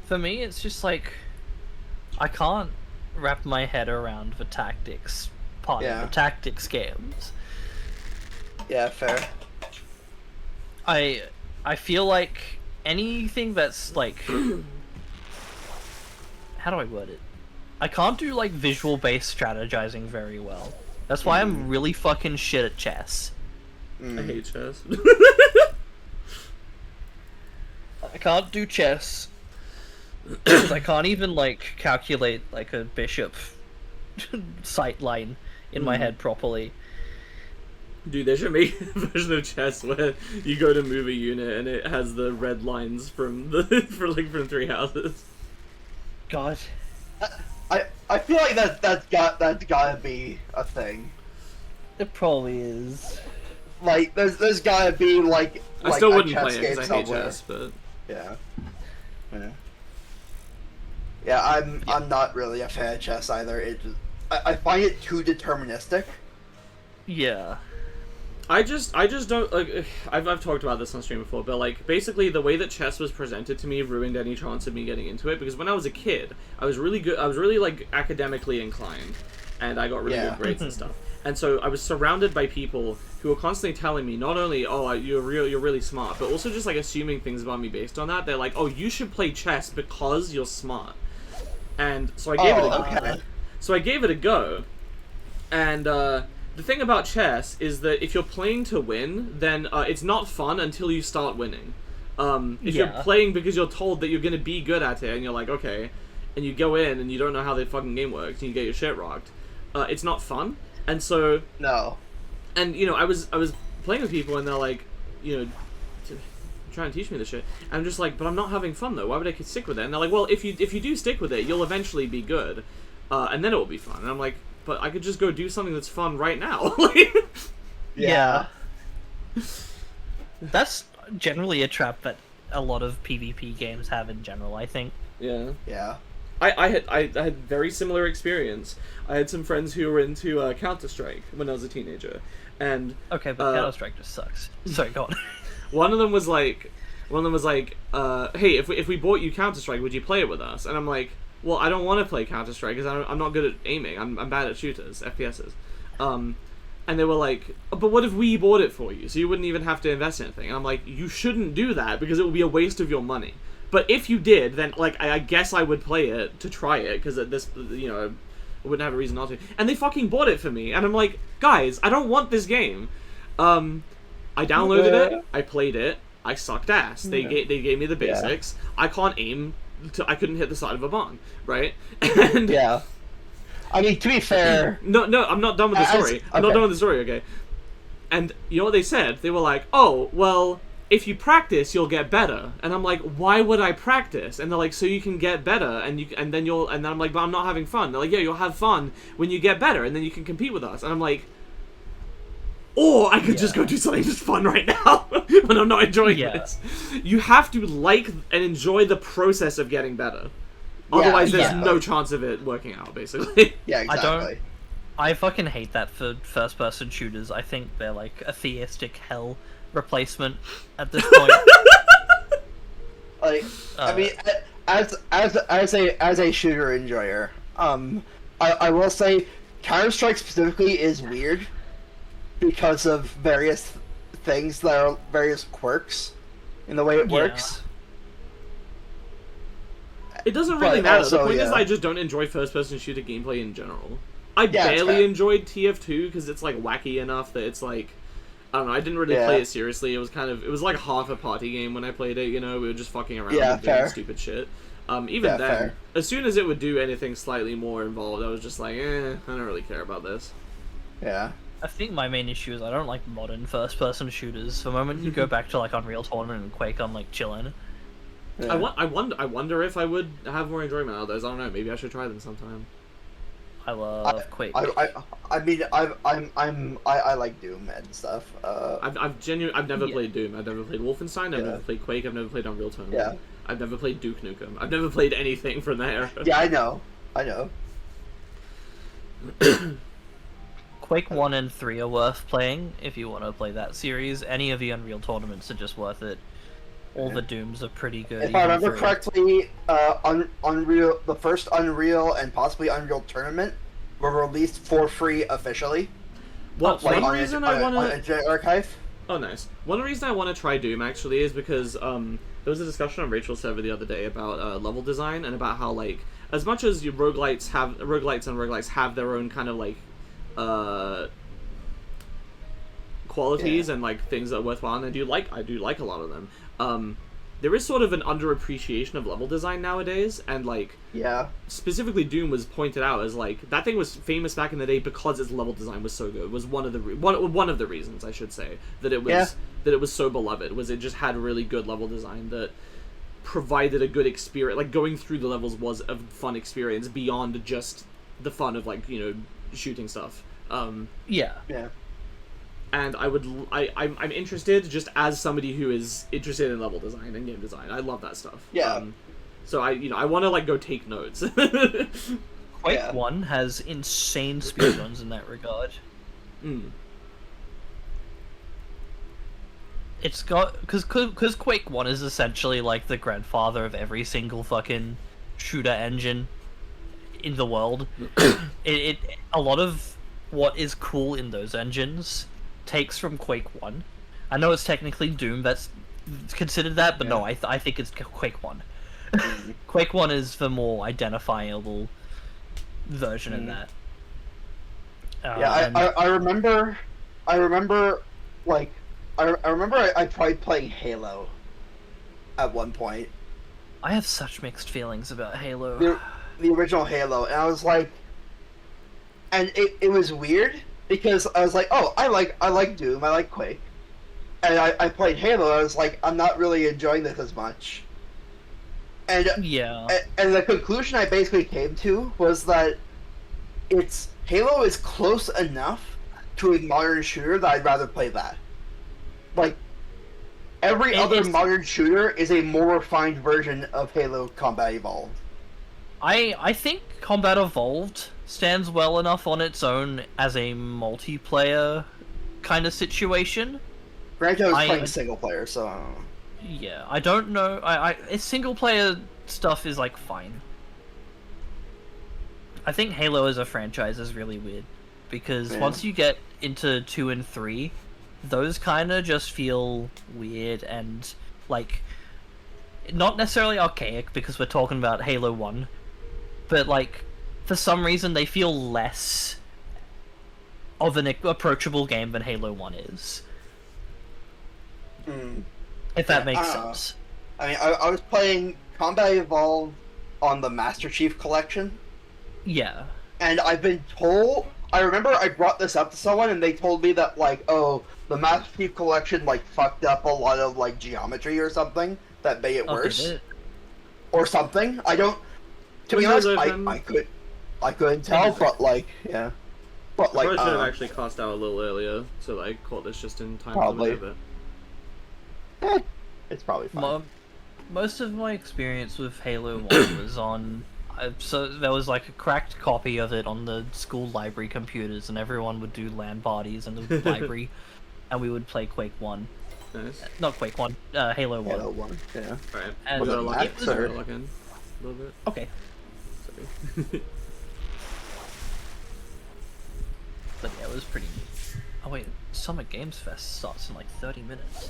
For me, it's just like I can't wrap my head around the tactics part of the tactics games. Yeah, fair. I feel like anything that's like how do I word it? I can't do like visual based strategizing very well. That's why I'm really fucking shit at chess. I hate chess. I can't do chess because I can't even like calculate like a bishop sight line in my head properly. Dude, they should make a version of chess where you go to move a unit and it has the red lines from from 3 houses. God. I feel like that's gotta be a thing. It probably is. Like there's gotta be like I still a wouldn't chess play it game because I hate somewhere. chess, but Yeah. Yeah, I'm not really a fan of chess either. It just, I find it too deterministic. Yeah. I just don't like. I've talked about this on stream before, but like basically the way that chess was presented to me ruined any chance of me getting into it, because when I was a kid, I was really good. I was really like academically inclined, and I got really good grades and stuff. And so I was surrounded by people who were constantly telling me not only, oh, you're really smart, but also just like assuming things about me based on that. They're like, oh, you should play chess because you're smart. And so I gave it a go. Okay. So I gave it a go, and the thing about chess is that if you're playing to win, then it's not fun until you start winning. If you're playing because you're told that you're going to be good at it, and you're like, okay, and you go in and you don't know how the fucking game works, and you get your shit rocked, it's not fun. And so... No. And, you know, I was playing with people, and they're like, you know, trying to teach me this shit. And I'm just like, but I'm not having fun, though. Why would I stick with it? And they're like, well, if you do stick with it, you'll eventually be good. And then it will be fun. And I'm like... But I could just go do something that's fun right now. Yeah. That's generally a trap that a lot of PvP games have in general, I think. Yeah. I had very similar experience. I had some friends who were into Counter-Strike when I was a teenager, and okay, but Counter-Strike just sucks. Sorry, go on. One of them was like, hey, if we bought you Counter-Strike, would you play it with us? And I'm like, well, I don't want to play Counter-Strike because I'm not good at aiming. I'm bad at shooters, FPSs. And they were like, but what if we bought it for you? So you wouldn't even have to invest in anything. And I'm like, you shouldn't do that because it would be a waste of your money. But if you did, then like I guess I would play it to try it because at this, you know, I wouldn't have a reason not to. And they fucking bought it for me. And I'm like, guys, I don't want this game. I downloaded it. I played it. I sucked ass. They gave me the basics. I can't aim. I couldn't hit the side of a barn, right? And yeah. I mean, to be fair... No, I'm not done with the story. I'm not done with the story, okay? And you know what they said? They were like, oh, well, if you practice, you'll get better. And I'm like, why would I practice? And they're like, so you can get better, and then I'm like, but I'm not having fun. They're like, yeah, you'll have fun when you get better, and then you can compete with us. And I'm like... Or I could just go do something just fun right now when I'm not enjoying this. You have to like and enjoy the process of getting better. Otherwise, there's no chance of it working out, basically. Yeah, exactly. I fucking hate that for first-person shooters. I think they're like a theistic hell replacement at this point. Like, I mean, as a shooter enjoyer, I will say Counter-Strike specifically is weird. Because of various things that are various quirks in the way it works. It doesn't really matter. The point is I just don't enjoy first-person shooter gameplay in general. I barely enjoyed TF2 because it's like wacky enough that it's like, I don't know, I didn't really play it seriously. It was like half a party game when I played it, you know, we were just fucking around and doing stupid shit. Even then, as soon as it would do anything slightly more involved, I was just like, I don't really care about this. Yeah. I think my main issue is I don't like modern first-person shooters. The moment you go back to like Unreal Tournament and Quake, I'm like chilling. Yeah. I wonder if I would have more enjoyment out of those. I don't know. Maybe I should try them sometime. I love Quake. I mean, I like Doom and stuff. I've never played Doom. I've never played Wolfenstein. I've never played Quake. I've never played Unreal Tournament. Yeah. I've never played Duke Nukem. I've never played anything from there. Yeah, I know. I know. Quake 1 and 3 are worth playing if you want to play that series. Any of the Unreal Tournaments are just worth it. All the Dooms are pretty good. If I remember correctly, Unreal, the first Unreal and possibly Unreal Tournament were released for free officially. Well, like one reason I want to archive. Oh, nice. One reason I want to try Doom actually is because there was a discussion on Rachel's server the other day about level design and about how like as much as your roguelites and roguelikes have their own kind of like qualities and like things that are worthwhile, and I do like a lot of them. There is sort of an underappreciation of level design nowadays, and like specifically Doom was pointed out as like that thing was famous back in the day because its level design was so good. It was one of the reasons I should say that it was so beloved, was it just had really good level design that provided a good experience. Like going through the levels was a fun experience beyond just the fun of like, you know, shooting stuff. And I'm interested just as somebody who is interested in level design and game design. I love that stuff. So I want to like go take notes. Quake 1 has insane speedruns in that regard. It's got because Quake 1 is essentially like the grandfather of every single fucking shooter engine in the world. A lot of what is cool in those engines takes from Quake 1. I know it's technically Doom that's considered that, but no, I think it's Quake 1. Quake 1 is the more identifiable version of that. I remember I tried playing Halo at one point. I have such mixed feelings about Halo. The original Halo, and I was like, and it was weird because I was like, oh, I like Doom, I like Quake, and I played Halo. I was like, I'm not really enjoying this as much. And and the conclusion I basically came to was that Halo is close enough to a modern shooter that I'd rather play that. Like, every other modern shooter is a more refined version of Halo Combat Evolved. I think Combat Evolved stands well enough on its own as a multiplayer kind of situation. Granted, I was playing single player, so... Yeah, I don't know. Single player stuff is, like, fine. I think Halo as a franchise is really weird. Because once you get into 2 and 3... those kind of just feel weird and, like, not necessarily archaic because we're talking about Halo 1, but, like, for some reason they feel less of an approachable game than Halo 1 is. If that makes sense. I mean, I was playing Combat Evolved on the Master Chief Collection. Yeah. And I've been told... I remember I brought this up to someone and they told me that, like, oh, the Master Chief Collection, like, fucked up a lot of, like, geometry or something that made it worse. Or something. I don't... To be honest, I couldn't tell, but, like, yeah. But, like, I should have actually crossed out a little earlier, so I caught this just in time probably. to move it. It's probably fine. Most of my experience with Halo 1 was on... So there was like a cracked copy of it on the school library computers, and everyone would do LAN parties in the library, and we would play Quake 1. Nice. Not Quake 1, Halo 1. Halo 1, yeah. Alright, and was it lock Max, or... lock in a little bit. Okay. Sorry. But yeah, it was pretty neat. Oh wait, Summer Games Fest starts in like 30 minutes.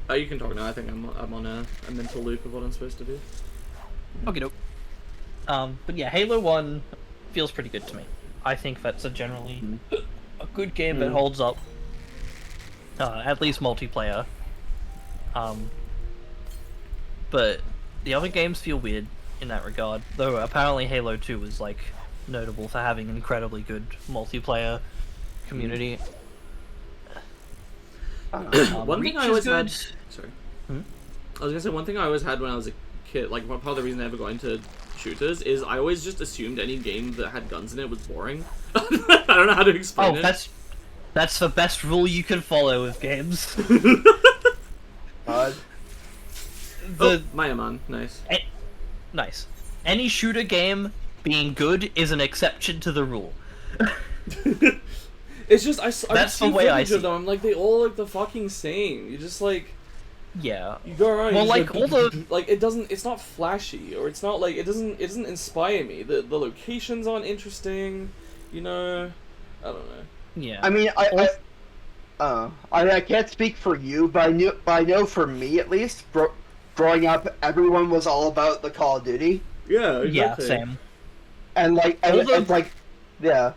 You can talk now. I think I'm on a mental loop of what I'm supposed to do. Okay, dope. But yeah, Halo 1 feels pretty good to me. I think that's a generally a good game that holds up. At least multiplayer. But the other games feel weird. in that regard. Though apparently Halo 2 is like notable for having incredibly good multiplayer community. One thing Reach I always is good. had. Sorry. Hmm? I was gonna say one thing I always had when I was a kid. Like part of the reason I ever got into shooters is I always just assumed any game that had guns in it was boring. I don't know how to explain it. That's the best rule you can follow with games. Mayaman, nice. Nice. Any shooter game being good is an exception to the rule. It's just I That's see the way I footage see of them. I'm like they all look the fucking same. You just like yeah. you go around. Well, you like just all the like it doesn't. It's not flashy or it's not like it doesn't inspire me. The locations aren't interesting. You know, I don't know. yeah. I mean, I can't speak for you, but I know for me at least, growing up, everyone was all about the Call of Duty, Yeah, exactly. Yeah, same. and like, and like, yeah.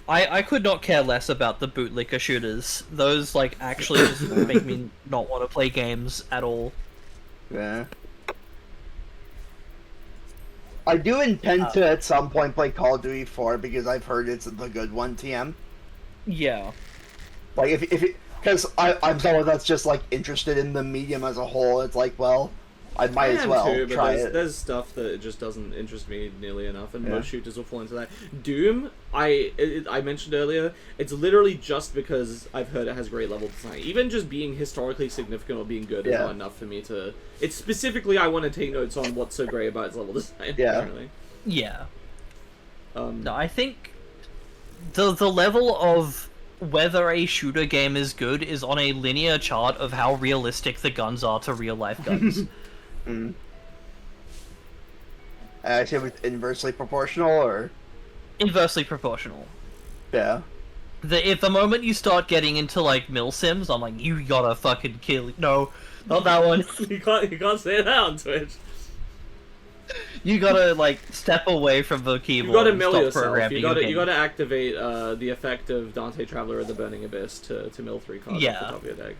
I could not care less about the bootlicker shooters. Those like actually just make me not want to play games at all. Yeah. I do intend to at some point play Call of Duty 4 because I've heard it's the good one, TM. Yeah. Like if because I'm someone that's just like interested in the medium as a whole. It's like, well, I might as well too, but try it. there's stuff that just doesn't interest me nearly enough, and Yeah. most shooters will fall into that. Doom, I mentioned earlier, it's literally just because I've heard it has great level design. Even just being historically significant or being good is Yeah. not enough for me to. It's specifically I want to take notes on what's so great about its level design. Yeah. Apparently. Yeah. Um, No, I think the level of whether a shooter game is good is on a linear chart of how realistic the guns are to real life guns. I say with inversely proportional, or Inversely proportional. yeah. If the moment you start getting into like mil sims, I'm like, you gotta fucking kill. No, not that one. you can't say that on Twitch. You gotta like step away from the You keyboard. gotta and mill stop yourself. programming You your gotta game. activate the effect of Dante Traveler of the Burning Abyss to mill 3 cards Yeah. off the top of your deck.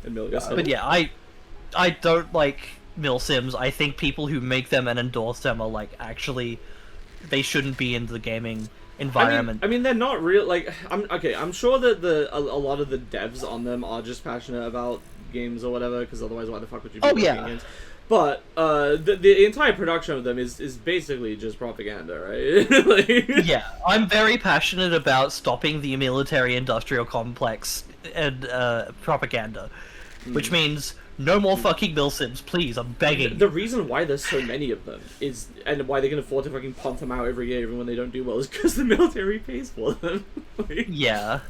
And mill yourself. But yeah, I don't like mil sims. I think people who make them and endorse them are like actually they shouldn't be in the gaming environment. I mean, they're not real. Like, I'm sure that a lot of the devs on them are just passionate about games or whatever. Because otherwise, why the fuck would you be Oh, making yeah. games? But the entire production of them is basically just propaganda, right? Like, Yeah, I'm very passionate about stopping the military-industrial complex and propaganda, which means no more fucking mil sims, please. I'm begging. The reason why there's so many of them is, and why they can afford to fucking pump them out every year even when they don't do well, is because the military pays for them. Like, Yeah,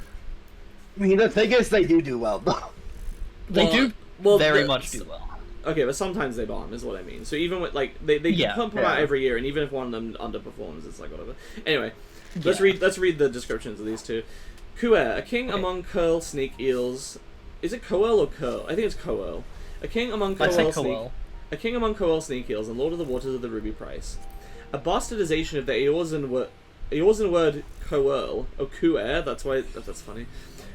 I mean, the thing is, they do well though. they do well, very much do well. Okay, but sometimes they bomb, is what I mean. So even with, like, they Yeah. pump them out every year, and even if one of them underperforms, it's like, whatever. Anyway, let's read the descriptions of these two. Kuer, a king among curl snake eels. Is it Coel or Curl? I think it's Coel. A king among I'd say Coel Coel. A king among Coel snake eels and lord of the waters of the Ruby Price. A bastardization of the Eorzean word Coel, or Kuer, that's funny.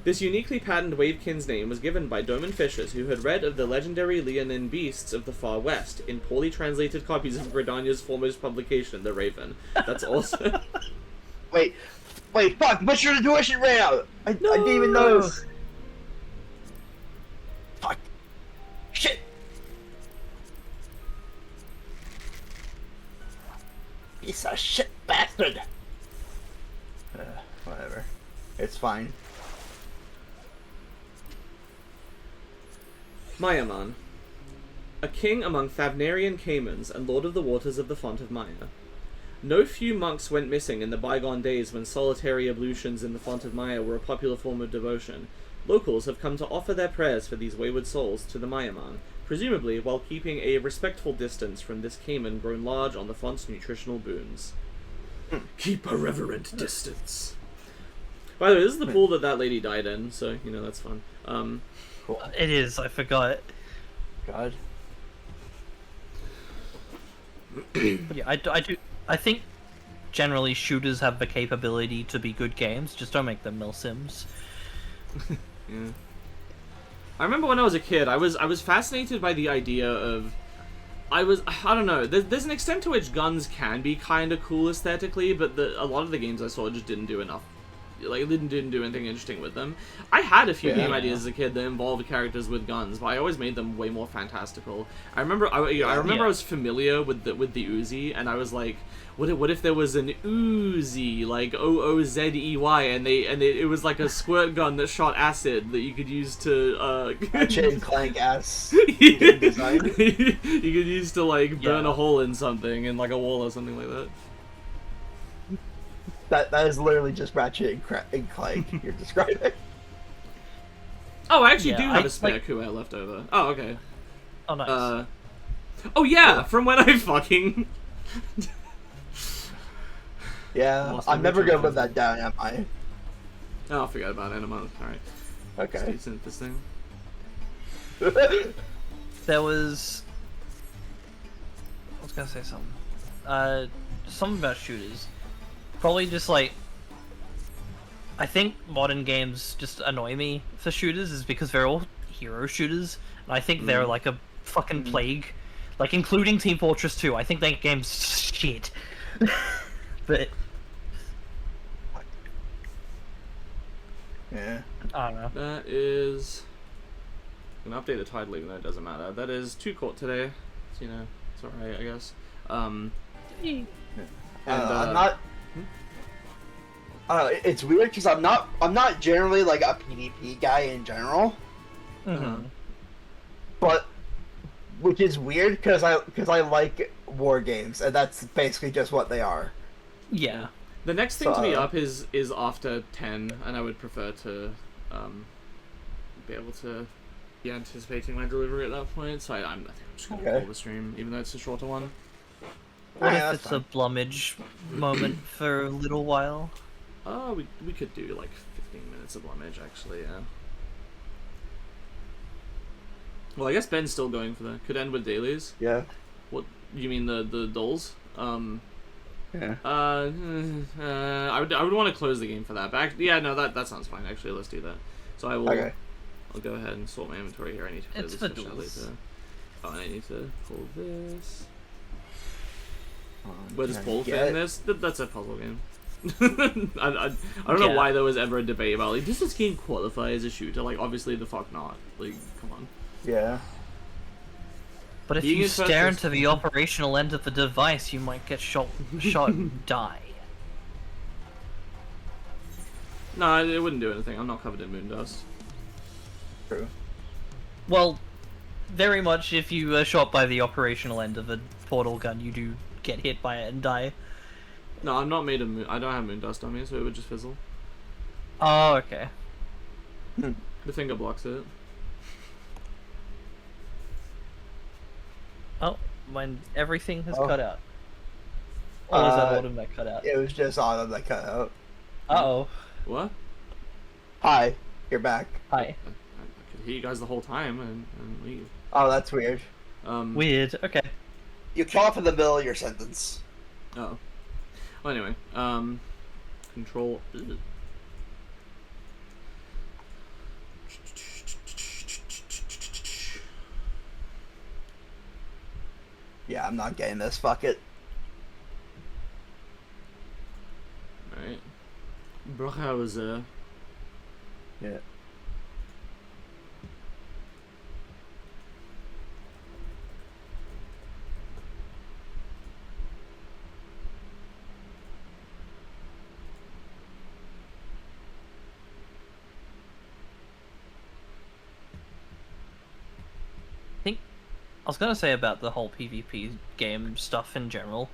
This uniquely patterned wavekin's name was given by Doman Fishers, who had read of the legendary Leonine beasts of the Far West in poorly translated copies of Gridania's foremost publication, The Raven. That's awesome. Wait, fuck! But your intuition ran out. I didn't even know. Fuck. Shit. Piece of shit bastard. Whatever. It's fine. Mayaman. A king among Thavnarian Caymans and lord of the waters of the font of Maya. No few monks went missing in the bygone days when solitary ablutions in the font of Maya were a popular form of devotion. Locals have come to offer their prayers for these wayward souls to the Mayaman, presumably while keeping a respectful distance from this cayman grown large on the font's nutritional boons. Keep a reverent distance. By the way, this is the pool that lady died in, so, you know, that's fun. Cool. It is. I forgot. God. Yeah, I do. I think generally shooters have the capability to be good games. Just don't make them mil sims. Yeah. I remember when I was a kid, I was fascinated by the idea of... I don't know, there's an extent to which guns can be kind of cool aesthetically, but a lot of the games I saw just didn't do enough. Like, didn't do anything interesting with them. I had a few game ideas as a kid that involved characters with guns, but I always made them way more fantastical. I remember I was familiar with the Uzi, and I was like, what if there was an Uzi, like Oozey, and it was like a squirt gun that shot acid that you could use to chain clank ass design. You could use to like burn a hole in something, in like a wall or something like that. That is literally just Ratchet and Clank you're describing. Oh, I actually do have a spare Kuwait left over. Oh, okay. Oh, nice. Oh yeah, from when I fucking... Yeah, I'm never gonna live that down, am I? Oh, I'll forget about it in a month. Alright. Okay. Decent, this thing. There was... I was gonna say something. Something about shooters. Probably just like... I think modern games just annoy me for shooters is because they're all hero shooters, and I think they're like a fucking plague. Like, including Team Fortress 2, I think that game's shit. But... Yeah. I don't know. That is... I'm gonna update the title even though it doesn't matter. That is 2 court today. So, you know, it's alright, I guess. And, I'm not... it's weird because I'm not generally like a PvP guy in general. But which is weird because I like war games, and that's basically just what they are. Yeah. The next thing to be up is after 10, and I would prefer to be able to be anticipating my delivery at that point. So I think I'm just gonna call the stream, even though it's a shorter one. What if it's a Blummage moment for a little while? Oh, we could do like 15 minutes of Blummage, actually, yeah. Well, I guess Ben's still going for that. Could end with dailies. Yeah. What, you mean the dolls? Yeah. I would want to close the game for that. But actually, yeah, no, that sounds fine, actually. Let's do that. So I will... Okay. I'll go ahead and sort my inventory here. I need to clear It's this the shit duels. later. Oh, and I need to pull this. Where does Paul fit in this? That's a puzzle game. I don't know why there was ever a debate about, like, does this game qualify as a shooter? Like, obviously the fuck not. Like, come on. Yeah. But if you stare into the operational end of the device, you might get shot and die. No, it wouldn't do anything. I'm not covered in moon dust. True. Well, very much if you are shot by the operational end of a portal gun, you do get hit by it and die. No, I'm not made of moon. I don't have moon dust on me, so it would just fizzle. Oh, okay. The finger blocks it. Oh, everything has cut out. Or was that autumn that cut out? It was just autumn that cut out. Uh-oh. What? Hi, you're back. Hi. I could hear you guys the whole time and leave. Oh, that's weird. Weird. Okay. You cut off in the middle of your sentence. Oh. Well, anyway, control. Yeah, I'm not getting this. Fuck it. Alright. Browser. Yeah. I was gonna say about the whole PvP game stuff in general.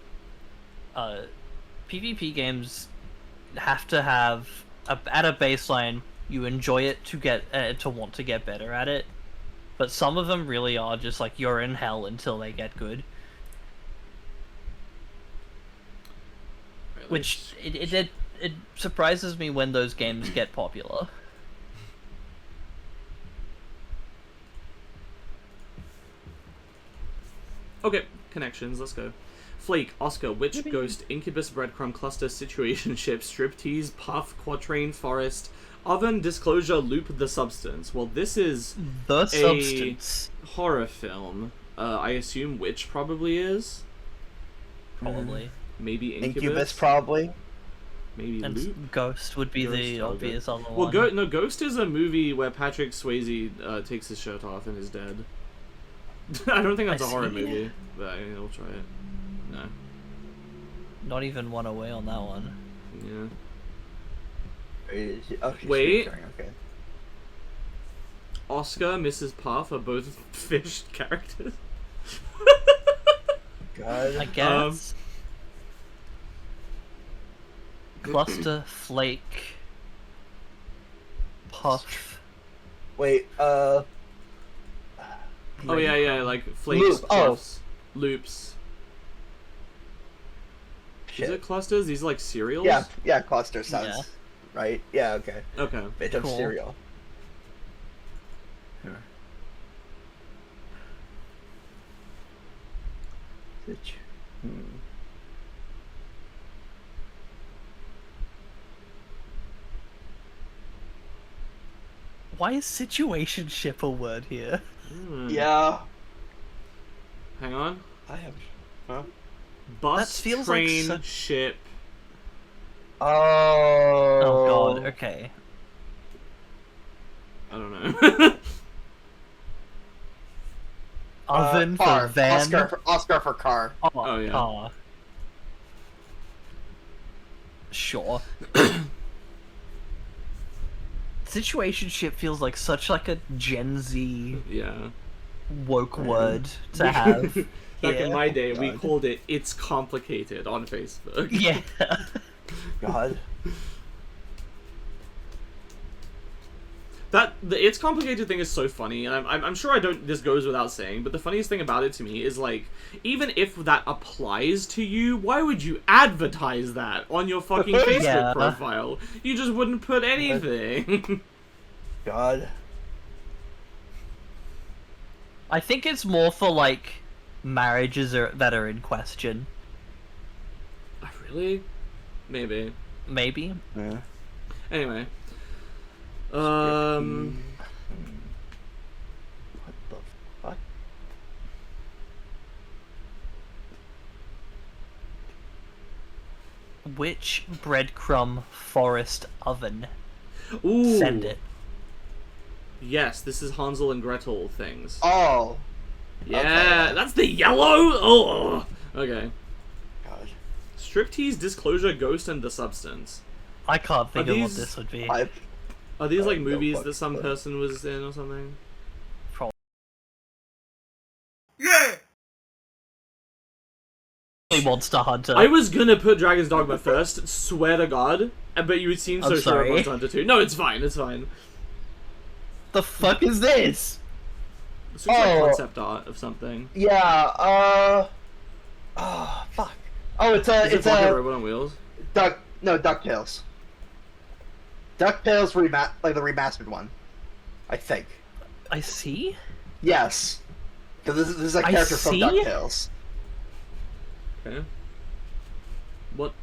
PvP games have to have at a baseline you enjoy it to get to want to get better at it, but some of them really are just like you're in hell until they get good. Which it surprises me when those games get popular. Okay, connections, let's go. Flake, Oscar, Witch, Ghost, Incubus, Breadcrumb, Cluster, Situationship, Striptease, Puff, Quatrain, Forest, Oven, Disclosure, Loop, The Substance. Well, this is The Substance. horror film. I assume Witch probably is. Probably. Maybe Incubus probably. Maybe And Loop. Ghost would be Ghost, the okay. obvious other Well, one. Ghost is a movie where Patrick Swayze takes his shirt off and is dead. I don't think that's a horror movie, but I mean, we'll try it. No. Not even one away on that one. Yeah. Oh, she's Wait. featuring, okay. Oscar, Mrs. Puff are both fish characters. God. I guess. Cluster, Flake, Puff. Wait, Oh yeah, like flakes, Loop, oh. puffs, loops. shit. Is it clusters? These are like cereals? Yeah, cluster sounds Yeah. right. Yeah, okay. Okay. Bit of Cool. cereal. Hmm. Why is situationship a word here? Yeah. Hang on. I have. Huh? Bus, That feels like train, such- ship. Oh. Oh god, okay. I don't know. Oven car. for van. Oscar for car. Oh, yeah. Car. Sure. Situationship feels like such like a Gen Z Yeah. woke word to have. Back in here. my day, we God. called it "It's Complicated" on Facebook. Yeah. God. The "It's Complicated" thing is so funny, and I'm sure I don't. This goes without saying, but the funniest thing about it to me is like, even if that applies to you, why would you advertise that on your fucking Facebook Yeah. profile? You just wouldn't put anything. God. I think it's more for like marriages that are in question. Really? Maybe. Maybe. Yeah. Anyway. What the fuck? Which breadcrumb forest oven? Ooh. Send it. Yes, this is Hansel and Gretel things. Oh. Yeah, okay. that's the yellow. Oh. Okay. God. Striptease, Disclosure, Ghost, and The Substance. I can't think Are of what these- this would be. Are these like no movies fucking that some clue. person was in or something? Probably Yeah. Monster Hunter. I was gonna put Dragon's Dogma first, swear to God, but you seem so I'm sure sorry. of Monster Hunter 2. No, it's fine, it's fine. The fuck is this? This looks like Oh. concept art of something. Yeah. Oh fuck. Oh, it's Is it's it Rocket a Robot on Wheels? DuckTales. DuckTales like the remastered one, I think. I see. Yes, because this is a I character from see? DuckTales. Okay. What?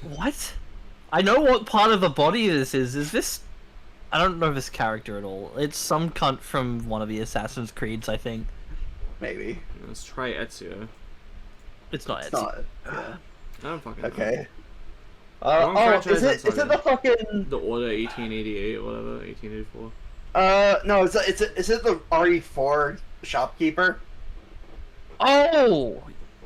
What? I know what part of the body this is. Is this? I don't know this character at all. It's some cunt from one of the Assassin's Creeds, I think. Maybe Let's try Ezio. It's not. it's Etsy. not. Yeah. I don't fucking know. Okay. Wrong Oh, franchise, is it that's the okay. fucking? The Order 1888 or whatever, 1884. No, is it the RE4 shopkeeper? Oh,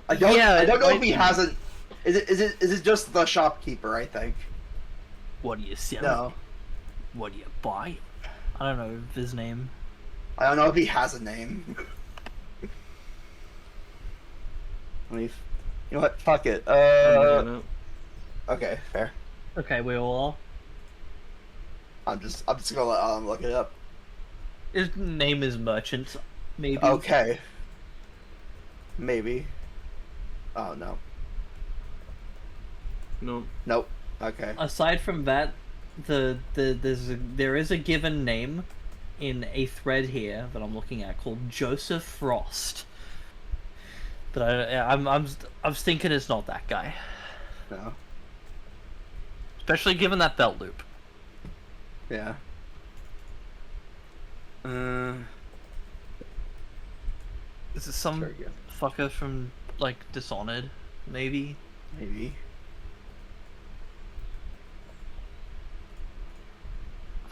I don't know it if he might hasn't. Is it just the shopkeeper? I think. what do you sell? No, What do you buy? I don't know his name. I don't know if he has a name. Let me. You know what? Fuck it. Okay, fair. Okay, we all. I'm just gonna let look it up. His name is Merchant. Maybe. Okay. Maybe. Oh no. No. Nope. Okay. Aside from that, there is a given name in a thread here that I'm looking at called Joseph Frost. But I'm thinking it's not that guy, No. especially given that belt loop. Yeah. Is it some Very good. fucker from like Dishonored? Maybe. Maybe.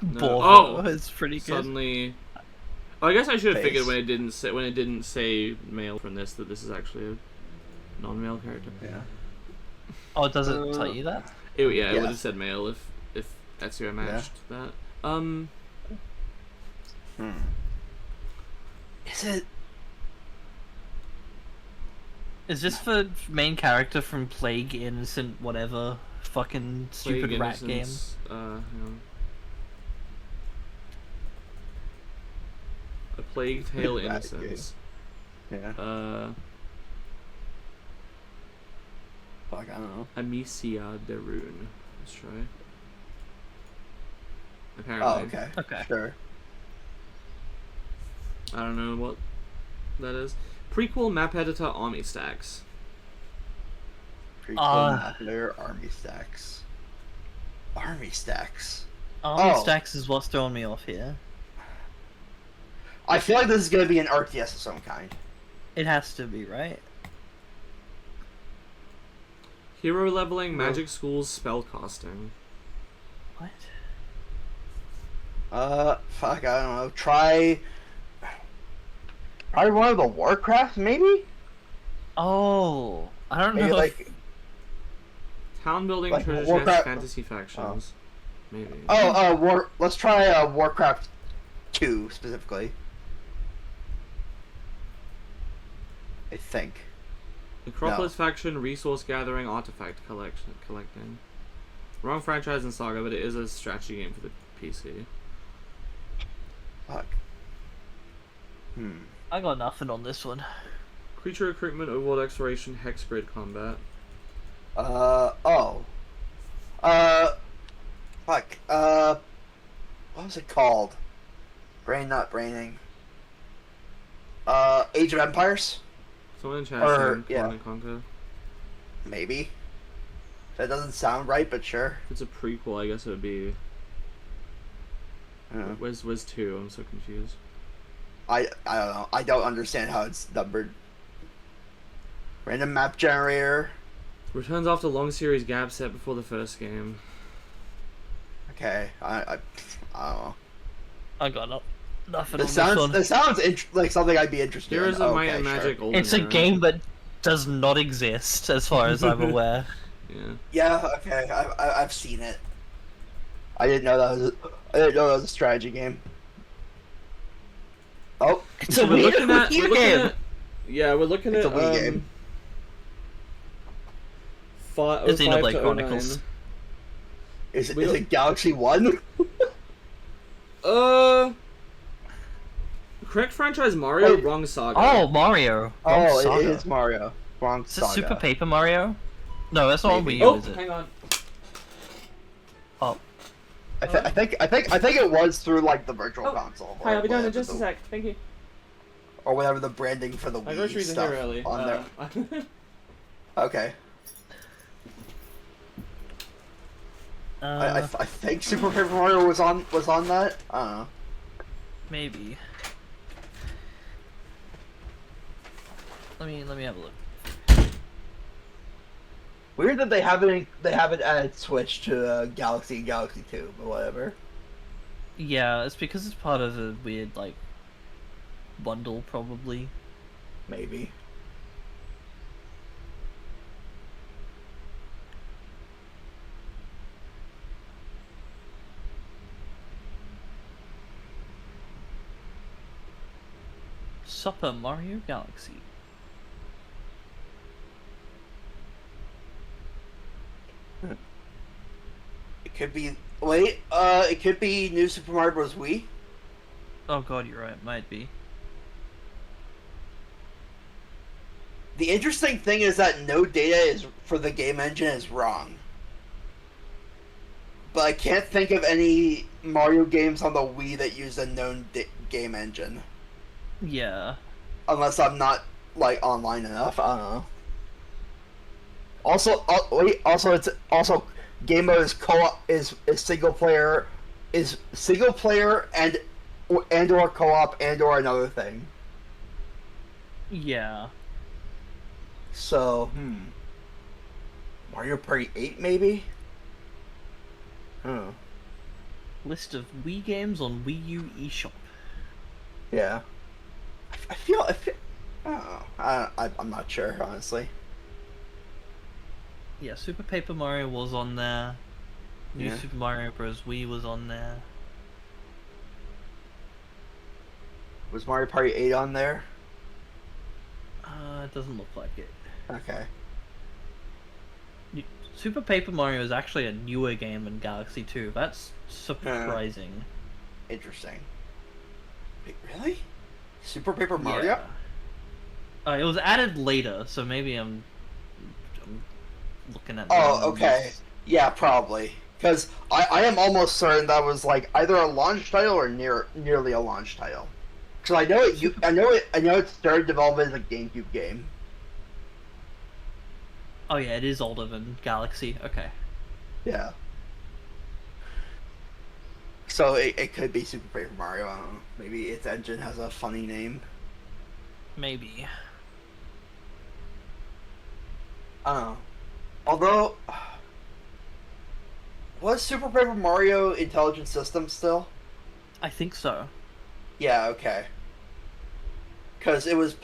No. Borvo is pretty good. Suddenly. Oh, I guess I should have figured Face. when it didn't say male from this that this is actually a non-male character. Yeah. Oh, does it tell you that? It would Yeah. have said male if Ezio matched that. Is it? Is this for main character from Plague Innocent whatever fucking stupid Plague rat game? Innocence, hang on. A Plague Tale Rat Innocence. Yeah. Fuck, I don't know. Amicia de Rune. Let's try. Apparently. Oh, okay. Okay. Sure. I don't know what that is. Prequel map editor army stacks. Prequel Mappler Army Stacks. Army Stacks. Army Oh. Stacks is what's throwing me off here. I feel like this is gonna be an RTS of some kind. It has to be, right? Hero leveling, magic schools, spellcasting. What? Fuck, I don't know. Try one of the Warcraft, maybe? Oh, I don't Maybe know. like Town building, Like treasure Warcraft- chests, fantasy factions. Maybe. let's try Warcraft 2 specifically. I think. Acropolis faction, resource gathering, artifact collecting. Wrong franchise and saga, but it is a strategy game for the PC. Fuck. I got nothing on this one. Creature recruitment, overworld exploration, hex grid combat. Fuck. What was it called? Brain not braining. Age of Empires? Someone in chat Or- saying yeah. Command and Conquer. Maybe. That doesn't sound right, but sure. If it's a prequel, I guess it would be. Yeah. Where's 2? I'm so confused. I don't know. I don't understand how it's numbered. Random map generator. Returns after long series gap set before the first game. Okay. I don't know. I got nothing This on sounds this one. like something I'd be interested Heroes in. of Okay, Might and sure. Magic Golden It's a Era. game that does not exist, as far as I'm aware. Yeah. Yeah. Okay. I've seen it. I didn't know that was a strategy game. Oh, It's a We're Wii looking at. game. Yeah, we're looking It's at. a Wii game. It's Xenoblade Chronicles. is We don't- it Galaxy 1? Correct franchise Mario, Wait. wrong saga. Oh, Mario. Wrong Oh, saga. it is Mario. Wrong Is it saga. Super Paper Mario? No, that's not on Wii Maybe. U, Oh, is it? hang on. Oh, I think it was through like the virtual console. Hi, or I'll be down in whatever just a sec. Thank you. Or whatever the branding for the My Wii groceries are stuff here early. on there. Okay. I think Super Paper Mario was on that. I don't know. maybe. Let me have a look. Weird that they haven't added Switch to Galaxy and Galaxy 2, but whatever. Yeah, it's because it's part of a weird like bundle, probably. Maybe. Super Mario Galaxy. It could be. Wait. It could be New Super Mario Bros. Wii. Oh god, you're right. Might be. The interesting thing is that no data is for the game engine is wrong. But I can't think of any Mario games on the Wii that use a known game engine. Yeah. Unless I'm not like online enough. I don't know. Also, it's also game mode is co-op is single player is single player and or co-op and or another thing. Yeah. So, Mario Party 8 maybe? List of Wii games on Wii U eShop. Yeah. I feel oh, I'm not sure, honestly. Yeah, Super Paper Mario was on there. New Yeah. Super Mario Bros. Wii was on there. Was Mario Party 8 on there? It doesn't look like it. Okay. Super Paper Mario is actually a newer game in Galaxy 2. That's surprising. Interesting. Wait, really? Super Paper Mario? Yeah. It was added later, so maybe I'm looking at. Oh, okay. Yeah, probably. Because I am almost certain that was like either a launch title or nearly a launch title. Because I know it started development as a GameCube game. Oh yeah, it is older than Galaxy. Okay. Yeah. So it could be Super Paper Mario. I don't know. Maybe its engine has a funny name. Maybe. I don't know. Although, was Super Paper Mario Intelligent System still? I think so. Yeah. Okay. Because it was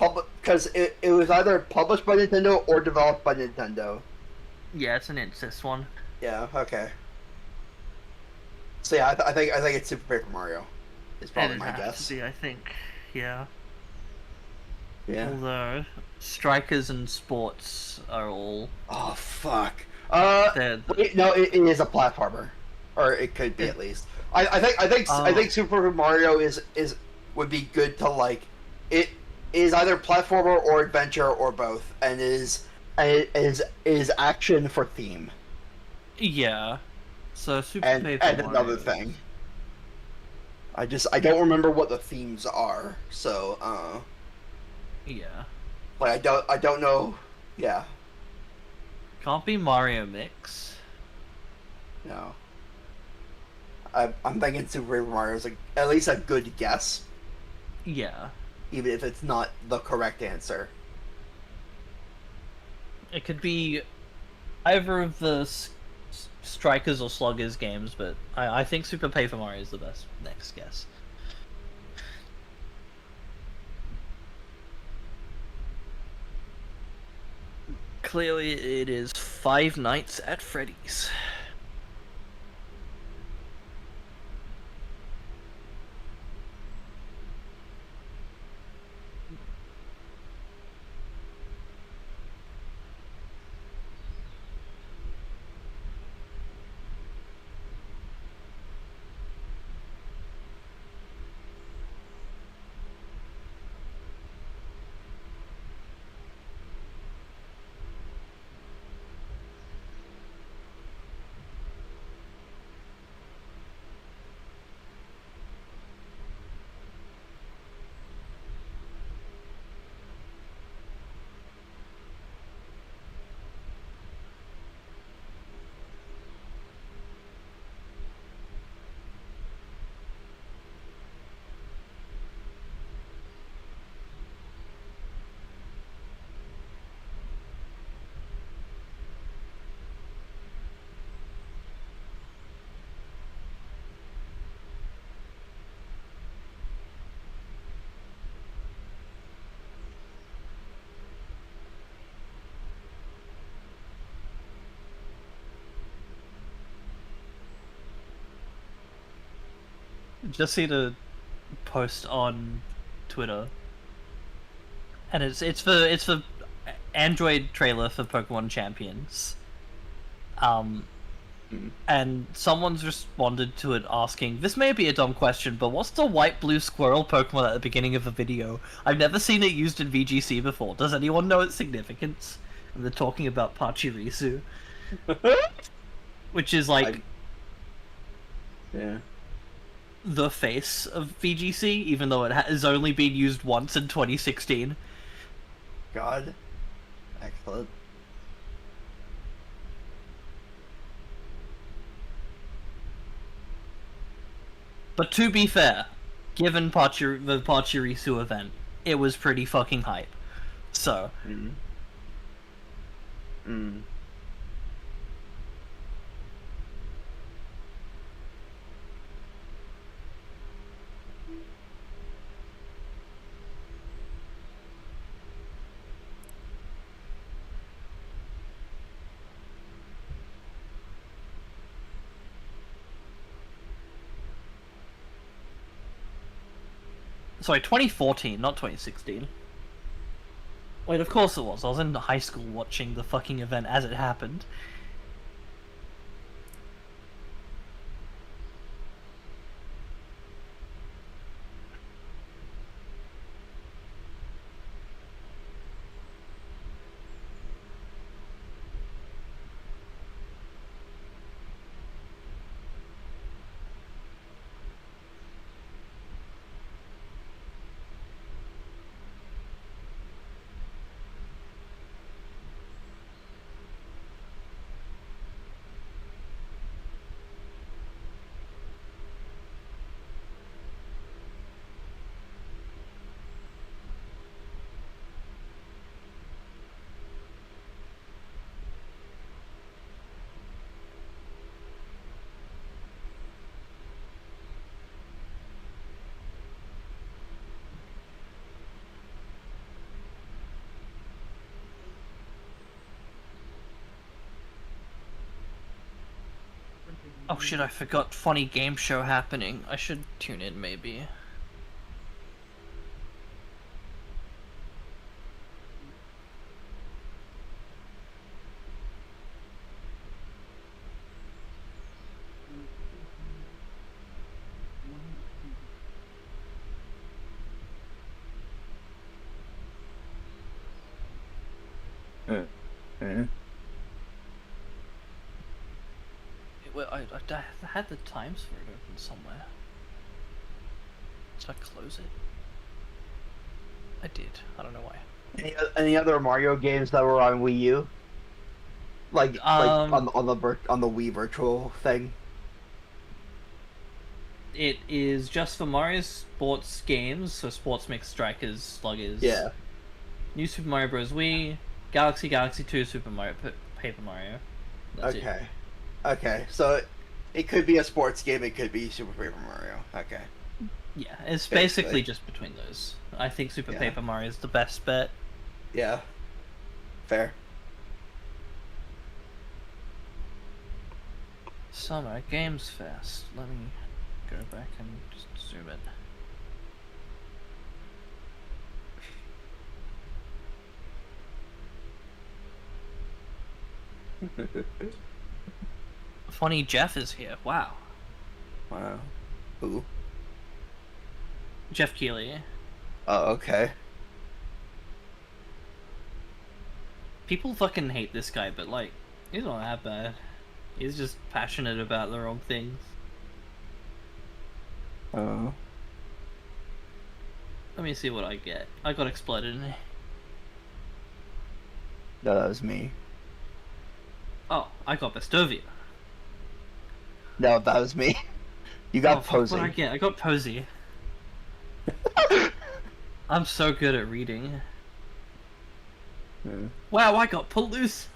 it was either published by Nintendo or developed by Nintendo. Yeah, it's an Insys one. Yeah. Okay. So yeah, I think it's Super Paper Mario. Is probably It'd my have guess. to be, I think. Yeah. Yeah. Although Strikers and Sports are all. Oh fuck. They're- No, it is a platformer, or it could be at least. I think Super Paper Mario is would be good to like. It is either platformer or adventure or both, and is action for theme. Yeah. So Super And Paper Mario. another thing. I don't remember what the themes are, so Yeah. like I don't know. Yeah. Can't be Mario Mix. No. I'm thinking Super Paper Mario is at least a good guess, Yeah. even if it's not the correct answer. It could be either of the Strikers or Sluggers games, but I think Super Paper Mario is the best next guess. Clearly, it is Five Nights at Freddy's. Just see the post on Twitter, and it's for Android trailer for Pokemon Champions. And someone's responded to it asking, "This may be a dumb question, but what's the white blue squirrel Pokemon at the beginning of the video? I've never seen it used in VGC before. Does anyone know its significance?" And they're talking about Pachirisu, which is like Yeah. the face of VGC, even though it has only been used once in 2016. God. Excellent. But to be fair, given the Pachirisu event, it was pretty fucking hype. So. Sorry, 2014, not 2016. Wait, of course it was. I was in high school watching the fucking event as it happened. Oh shit, I forgot funny game show happening. I should tune in, maybe. I had the times for it open somewhere. Did I close it? I did. I don't know why. Any other Mario games that were on Wii U? Like on the Wii Virtual thing. It is just for Mario sports games, so Sports Mix, Strikers, Sluggers. Yeah. New Super Mario Bros. Wii, Galaxy 2, Super Mario Paper Mario. That's okay. It. Okay. So it could be a sports game. It could be Super Paper Mario. Okay. Yeah, it's basically just between those. I think Super Paper Mario is the best bet. Yeah. Fair. Summer Games Fest. Let me go back and just zoom it. Funny Jeff is here. Wow. Wow. Who? Jeff Keighley. Oh, okay. People fucking hate this guy, but like, he's not that bad. He's just passionate about the wrong things. Oh. Let me see what I get. I got exploded in it. No, that was me. Oh, I got Bestovia. No, that was me. You got Posey. What did I get? I got Posey. I'm so good at reading. Wow, I got Palooza.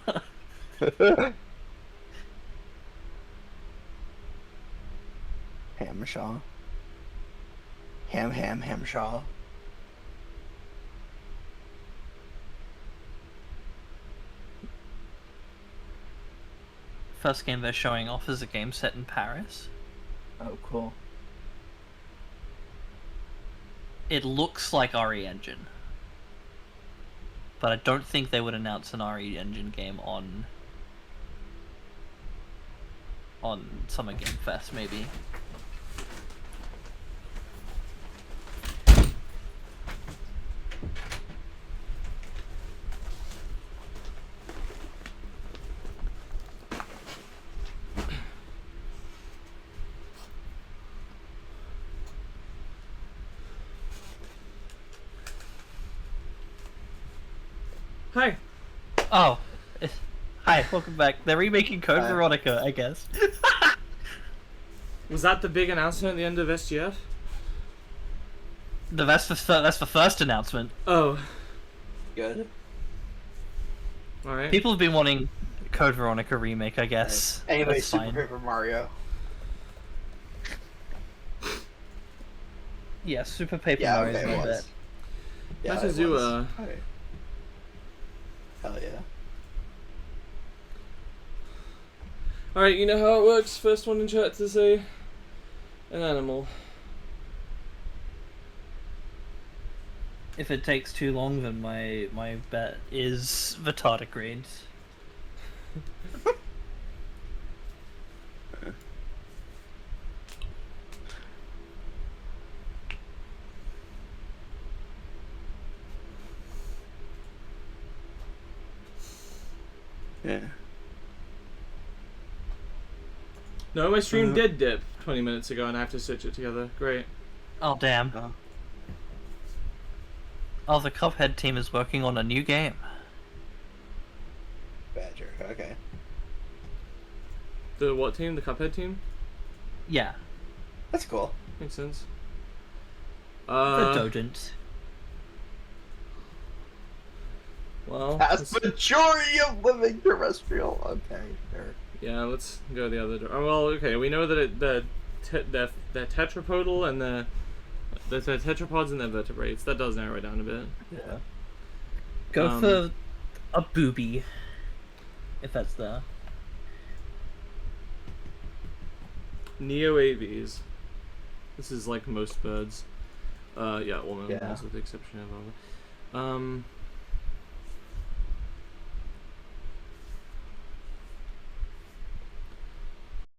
Hamshaw. Hamshaw. First game they're showing off is a game set in Paris. Oh, cool. It looks like RE Engine. But I don't think they would announce an RE Engine game on Summer Game Fest, maybe. Hi. Oh. Hi, welcome back. They're remaking Code Veronica, I guess. Was that the big announcement at the end of SGF? That's the first announcement. Oh. Good. Alright. People have been wanting Code Veronica remake, I guess. Anyway, That's Super fine. Paper Mario. Yeah, Super Paper Yeah, Mario's okay, my it bet. was. Yeah, it Matazua. was. Okay. Hell yeah. Alright, you know how it works. First one in chat to say an animal. If it takes too long, then my bet is the tardigrades. Yeah. No, my stream did dip 20 minutes ago and I have to stitch it together. Great. Oh damn. Oh. Oh, the Cuphead team is working on a new game. Badger. Okay. The what team? The Cuphead team? Yeah, That's cool. Makes sense. the Dodent. Well, As majority of living terrestrial. Okay, sure. yeah, let's go the other door. Oh, well, okay, we know that the tetrapodal and the tetrapods and the vertebrates. That does narrow it down a bit. Yeah. Go for a booby, if that's there. Neo-AVs. This is like most birds. Yeah, all Yeah. mammals with the exception of other.